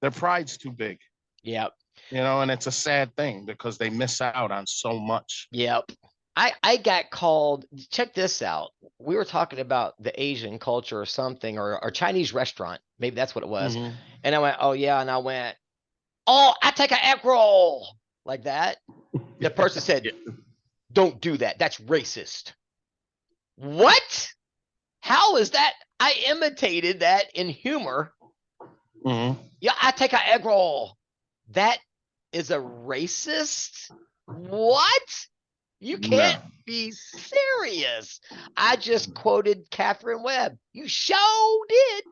their pride's too big, Yep. and it's a sad thing because they miss out on so much. Yep. I got called. Check this out. We were talking about the Asian culture or something, or Chinese restaurant. Maybe that's what it was. Mhm. And I went, "Oh yeah," and I went, "Oh, I take an egg roll," like that. The person said, Yeah. "Don't do that. That's racist." What? How is that? I imitated that in humor. Mhm. Yeah, I take an egg roll. That is a racist? What? You can't be serious. I just quoted Catherine Webb. You sure did.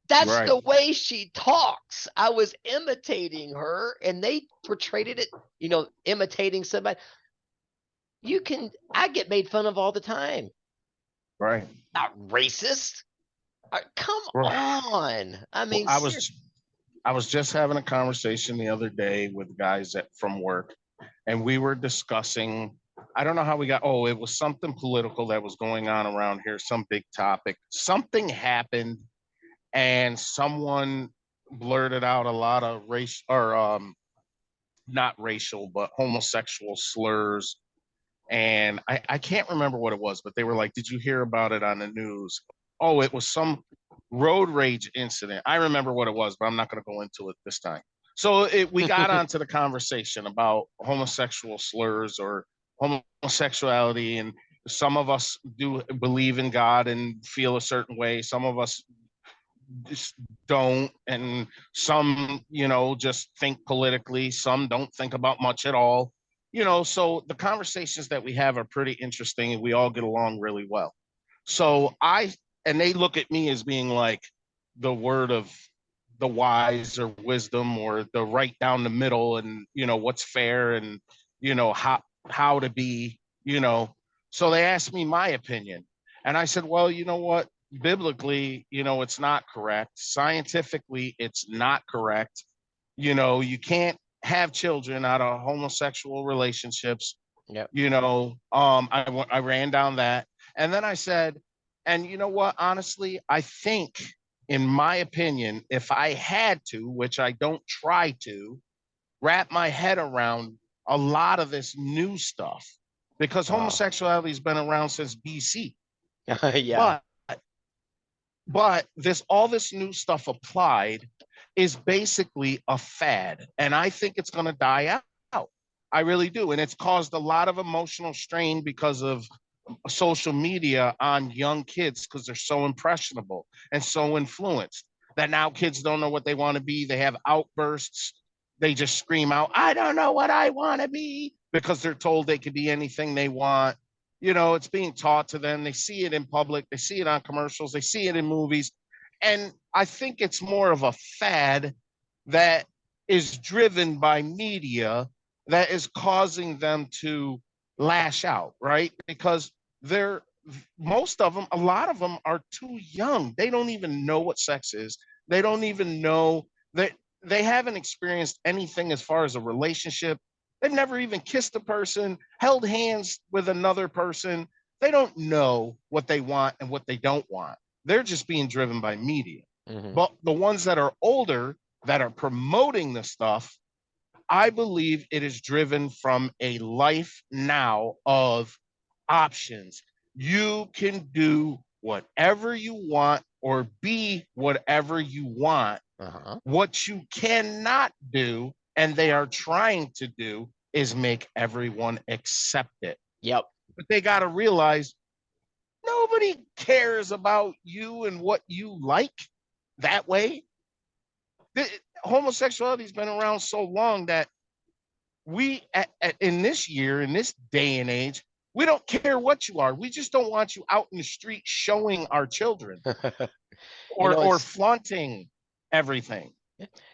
That's Right. the way she talks. I was imitating her, and they portrayed it, imitating somebody. I get made fun of all the time. Right. Not racist. Come Right. on. I Well, mean, I was just having a conversation the other day with guys from work, and we were discussing. I don't know how we got. Oh, it was something political that was going on around here. Some big topic. Something happened, and someone blurted out a lot of race, or not racial, but homosexual slurs. And I can't remember what it was, but they were like, "Did you hear about it on the news?" Oh, it was some road rage incident. I remember what it was, but I'm not going to go into it this time. So we got onto the conversation about homosexual slurs or homosexuality, and some of us do believe in God and feel a certain way. Some of us just don't, and some, just think politically. Some don't think about much at all. So the conversations that we have are pretty interesting, and we all get along really well. So and they look at me as being like the word of the wise or wisdom or the right down the middle and, what's fair and, how to be, so they asked me my opinion. And I said, well, you know what? Biblically, it's not correct. Scientifically, it's not correct. You can't have children out of homosexual relationships. Yep. I ran down that. And then I said, and you know what? Honestly, I think, in my opinion, if I had to, which I don't try to, wrap my head around a lot of this new stuff, because Oh. homosexuality has been around since BC. Yeah. But all this new stuff applied is basically a fad, and I think it's going to die out. I really do, and it's caused a lot of emotional strain because of social media on young kids, because they're so impressionable and so influenced that now kids don't know what they want to be. They have outbursts. They just scream out, I don't know what I want to be, because they're told they could be anything they want. It's being taught to them. They see it in public. They see it on commercials. They see it in movies. And I think it's more of a fad that is driven by media that is causing them to lash out, right? Because most of them, a lot of them are too young. They don't even know what sex is. They don't even know that they haven't experienced anything as far as a relationship. They've never even kissed a person, held hands with another person. They don't know what they want and what they don't want. They're just being driven by media. Mhm. But the ones that are older, that are promoting the stuff, I believe it is driven from a life now of options. You can do whatever you want or be whatever you want. Uh-huh. What you cannot do, and they are trying to do, is make everyone accept it. Yep. But they got to realize nobody cares about you and what you like that way. Homosexuality has been around so long that we, in this year, in this day and age, we don't care what you are. We just don't want you out in the street showing our children or flaunting everything.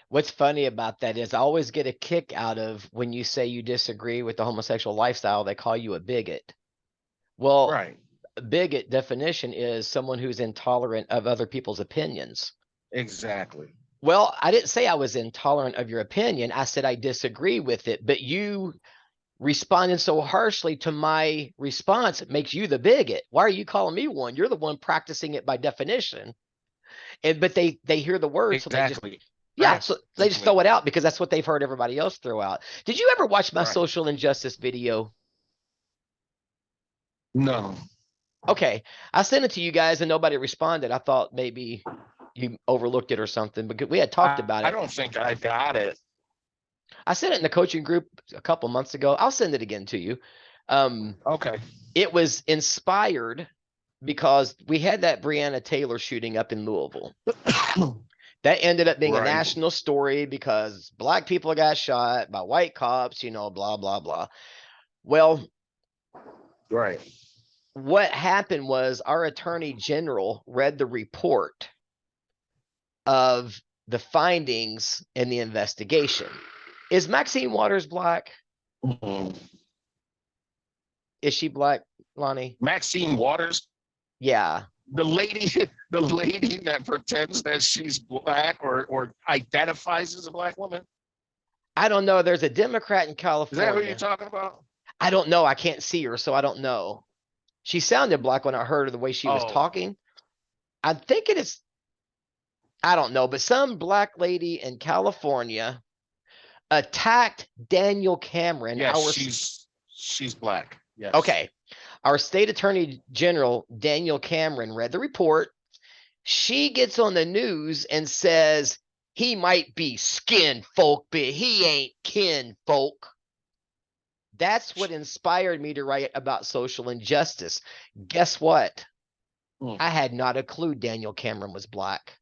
What's funny about that is I always get a kick out of when you say you disagree with the homosexual lifestyle, they call you a bigot. Well, Right. a bigot definition is someone who's intolerant of other people's opinions. Exactly. Well, I didn't say I was intolerant of your opinion. I said I disagree with it, but you responding so harshly to my response makes you the bigot. Why are you calling me one? You're the one practicing it by definition. But they hear the word, so they just so they just throw it out because that's what they've heard everybody else throw out. Did you ever watch my social injustice video? No. Okay, I sent it to you guys and nobody responded. I thought maybe you overlooked it or something, but we had talked about it. I don't think I got it. I sent it in the coaching group a couple months ago. I'll send it again to you. Okay. It was inspired because we had that Breonna Taylor shooting up in Louisville. That ended up being a national story because black people got shot by white cops, blah, blah, blah. Well, what happened was our attorney general read the report of the findings in the investigation. Is Maxine Waters black? Mm-hmm. Is she black, Lonnie? Maxine Waters? Yeah. The lady that pretends that she's black or identifies as a black woman? I don't know. There's a Democrat in California. Is that who you're talking about? I don't know. I can't see her, so I don't know. She sounded black when I heard her the way she was talking. I'm thinking it's, I don't know, but some black lady in California attacked Daniel Cameron. Yes, she's black. Yes. Okay. Our state attorney general, Daniel Cameron, read the report. She gets on the news and says he might be skin folk, but he ain't kin folk. That's what inspired me to write about social injustice. Guess what? I had not a clue Daniel Cameron was black.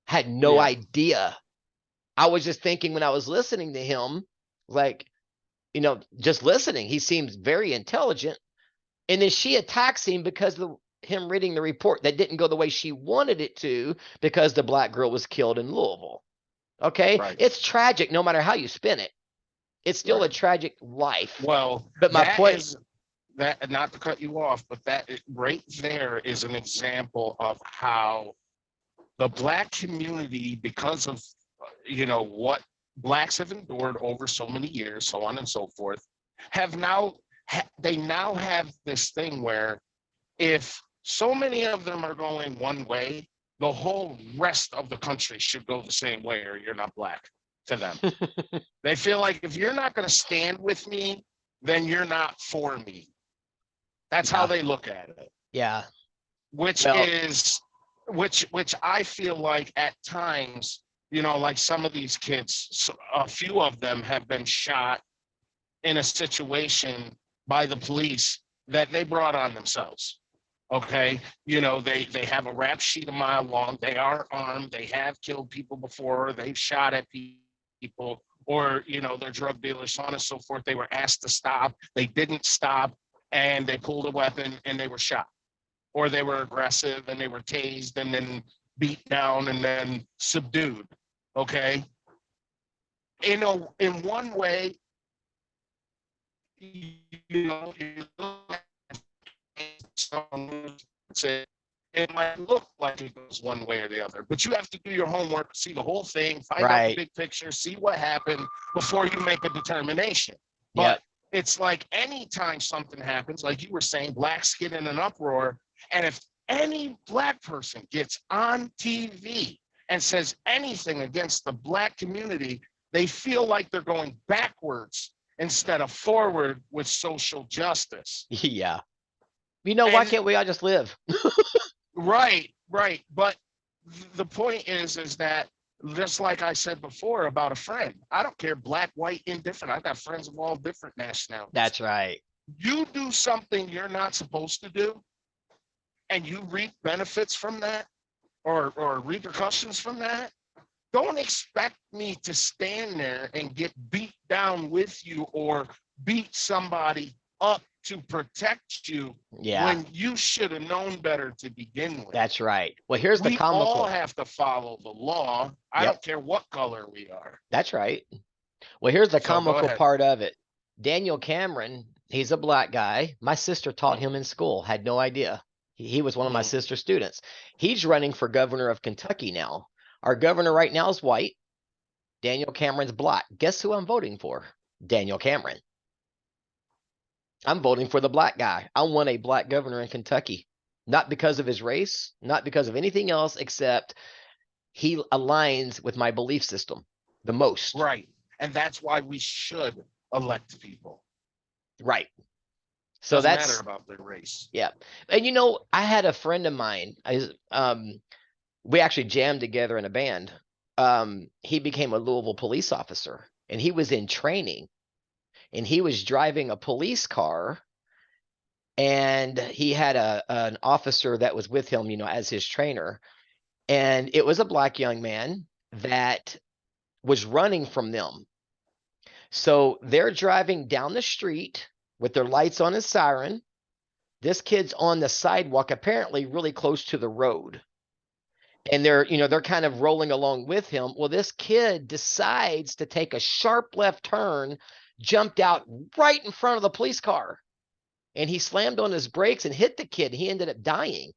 Had no idea. I was just thinking when I was listening to him, like, just listening, he seems very intelligent. And then she attacks him because him reading the report that didn't go the way she wanted it to because the black girl was killed in Louisville. Okay. Right. It's tragic no matter how you spin it. It's still a Right. tragic life. Well, But my that point- is that, not to cut you off, but right there is an example of how the black community, because of, what blacks have endured over so many years, so on and so forth, have now, they now have this thing where if so many of them are going one way, the whole rest of the country should go the same way, or you're not black to them. They feel like if you're not going to stand with me, then you're not for me. That's how Yeah. they look at it, Yeah. which Well- is, which I feel like at times, like some of these kids, a few of them have been shot in a situation by the police that they brought on themselves. Okay, they have a rap sheet a mile long. They are armed. They have killed people before. They've shot at people, or they're drug dealers, so on and so forth. They were asked to stop. They didn't stop, and they pulled a weapon and they were shot, or they were aggressive and they were tased and then beat down and then subdued. Okay, in one way, it might look like it goes one way or the other, but you have to do your homework, see the whole thing, find out the Right. big picture, see what happened before you make a determination. Yep. But it's like anytime something happens, like you were saying, blacks get in an uproar, and if any black person gets on TV and says anything against the black community, they feel like they're going backwards instead of forward with social justice. Yeah. Why And- can't we all just live? Right. But the point is that, just like I said before about a friend, I don't care, black, white, indifferent. I've got friends of all different nationalities. That's right. You do something you're not supposed to do, and you reap benefits from that, or repercussions from that. Don't expect me to stand there and get beat down with you or beat somebody up to protect you Yeah. when you should have known better to begin with. That's right. Well, here's the We all comical. have to follow the law. I Yep. don't care what color we are. That's right. Well, here's the So go comical ahead. part of it. Daniel Cameron, he's a black guy. My sister taught him in school, had no idea. He was one of my Mm. sister's students. He's running for governor of Kentucky now. Our governor right now is white. Daniel Cameron's black. Guess who I'm voting for? Daniel Cameron. I'm voting for the black guy. I want a black governor in Kentucky. Not because of his race, not because of anything else, except he aligns with my belief system the most. Right. And that's why we should elect people. Right. So Doesn't that's matter about their race. and I had a friend of mine. We actually jammed together in a band. He became a Louisville police officer, and he was in training, and he was driving a police car, and he had an officer that was with him, as his trainer, and it was a black young man that was running from them. So they're driving down the street with their lights on, his siren. This kid's on the sidewalk, apparently really close to the road. And they're kind of rolling along with him. Well, this kid decides to take a sharp left turn, jumped out right in front of the police car. And he slammed on his brakes and hit the kid. He ended up dying.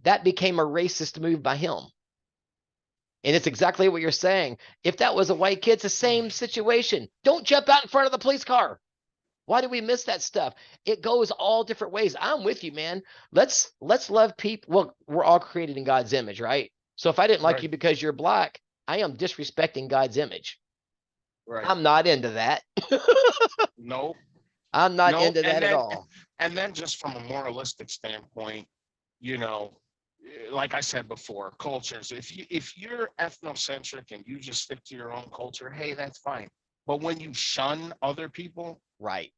That became a racist move by him. And it's exactly what you're saying. If that was a white kid, it's the same situation. Don't jump out in front of the police car. Why do we miss that stuff? It goes all different ways. I'm with you, man. Let's love people. Well, we're all created in God's image, right? So if I didn't like Right. you because you're black, I am disrespecting God's image. Right. I'm not into that. No. I'm not No, into and that at then- all. And then just from a moralistic standpoint, like I said before, cultures, if you're ethnocentric and you just stick to your own culture, hey, that's fine. But when you shun other people, Right.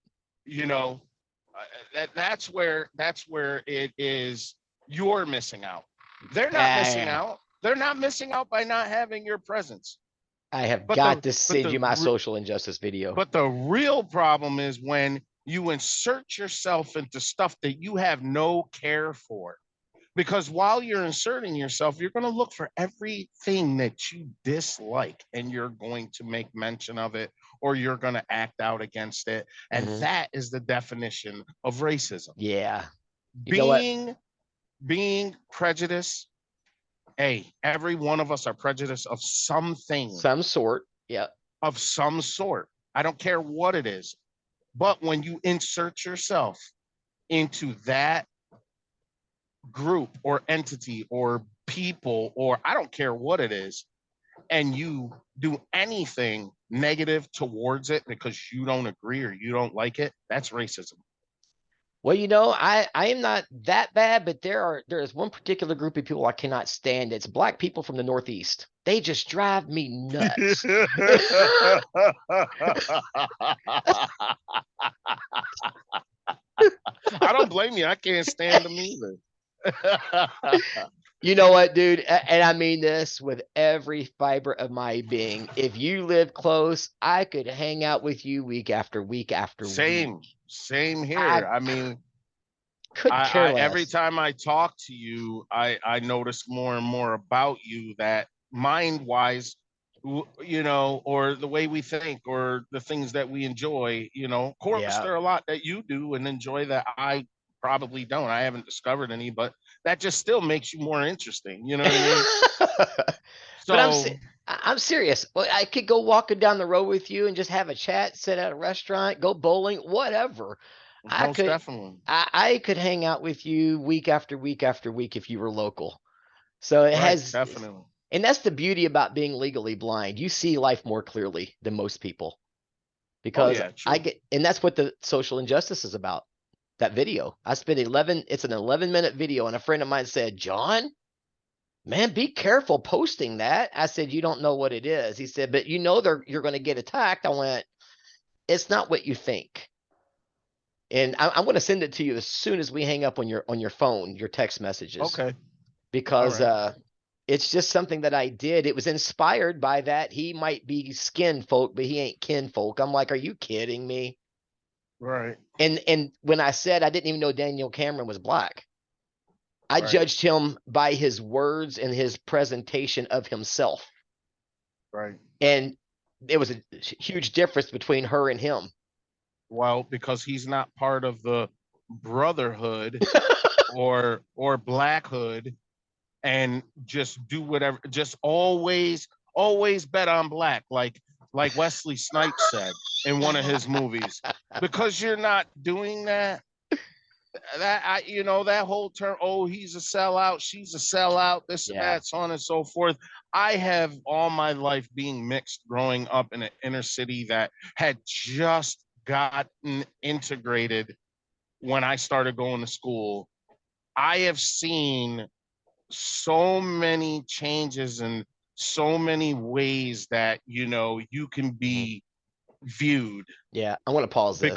that's where it is, you're missing out. They're not missing Yeah. out. They're not missing out by not having your presence. I have But got the- to send the you my re- social injustice video. But the real problem is when you insert yourself into stuff that you have no care for. Because while you're inserting yourself, you're going to look for everything that you dislike and you're going to make mention of it or you're going to act out against it. And Mhm. that is the definition of racism. Yeah. You know what? Being prejudiced. Hey, every one of us are prejudiced of something, Some sort. Yeah. of some sort. I don't care what it is. But when you insert yourself into that group or entity or people, or I don't care what it is, and you do anything negative towards it because you don't agree or you don't like it, that's racism. Well, you know, I am not that bad, but there is one particular group of people I cannot stand. It's black people from the Northeast. They just drive me nuts. I don't blame you. I can't stand them either. You know what, dude? And I mean this with every fiber of my being. If you live close, I could hang out with you week after week after week. Same here. I I mean, couldn't care less. every time I talk to you, I notice more and more about you that mind wise, you know, or the way we think or the things that we enjoy, you know, of course, Yeah. there are a lot that you do and enjoy that I probably don't. I haven't discovered any, but that just still makes you more interesting. You know what I mean? But So I'm serious. Well, I could go walking down the road with you and just have a chat, sit at a restaurant, go bowling, whatever. I most could definitely. I could hang out with you week after week after week if you were local. So it Right, has, definitely. and that's the beauty about being legally blind. You see life more clearly than most people because yeah, I true. get, and that's what the social injustice is about. That video. I spent it's an 11-minute video, and a friend of mine said, John, man, be careful posting that. I said, you don't know what it is. He said, but you know you're going to get attacked. I went, it's not what you think. And I'm going to send it to you as soon as we hang up on your phone, your text messages, Okay. because right. it's just something that I did. It was inspired by that. He might be skin folk, but he ain't kin folk. I'm like, are you kidding me? Right. And when I said I didn't even know Daniel Cameron was black, I Right. judged him by his words and his presentation of himself. Right. And there was a huge difference between her and him. Well, because he's not part of the brotherhood or blackhood and just do whatever, just always bet on black, like Wesley Snipes said in one of his movies. Because you're not doing that, you know, that whole term, oh, he's a sellout, she's a sellout, this and Yeah. that, so on and so forth. I have all my life being mixed growing up in an inner city that had just gotten integrated when I started going to school. I have seen so many changes and so many ways that, you know, you can be viewed. Yeah. I want to pause this.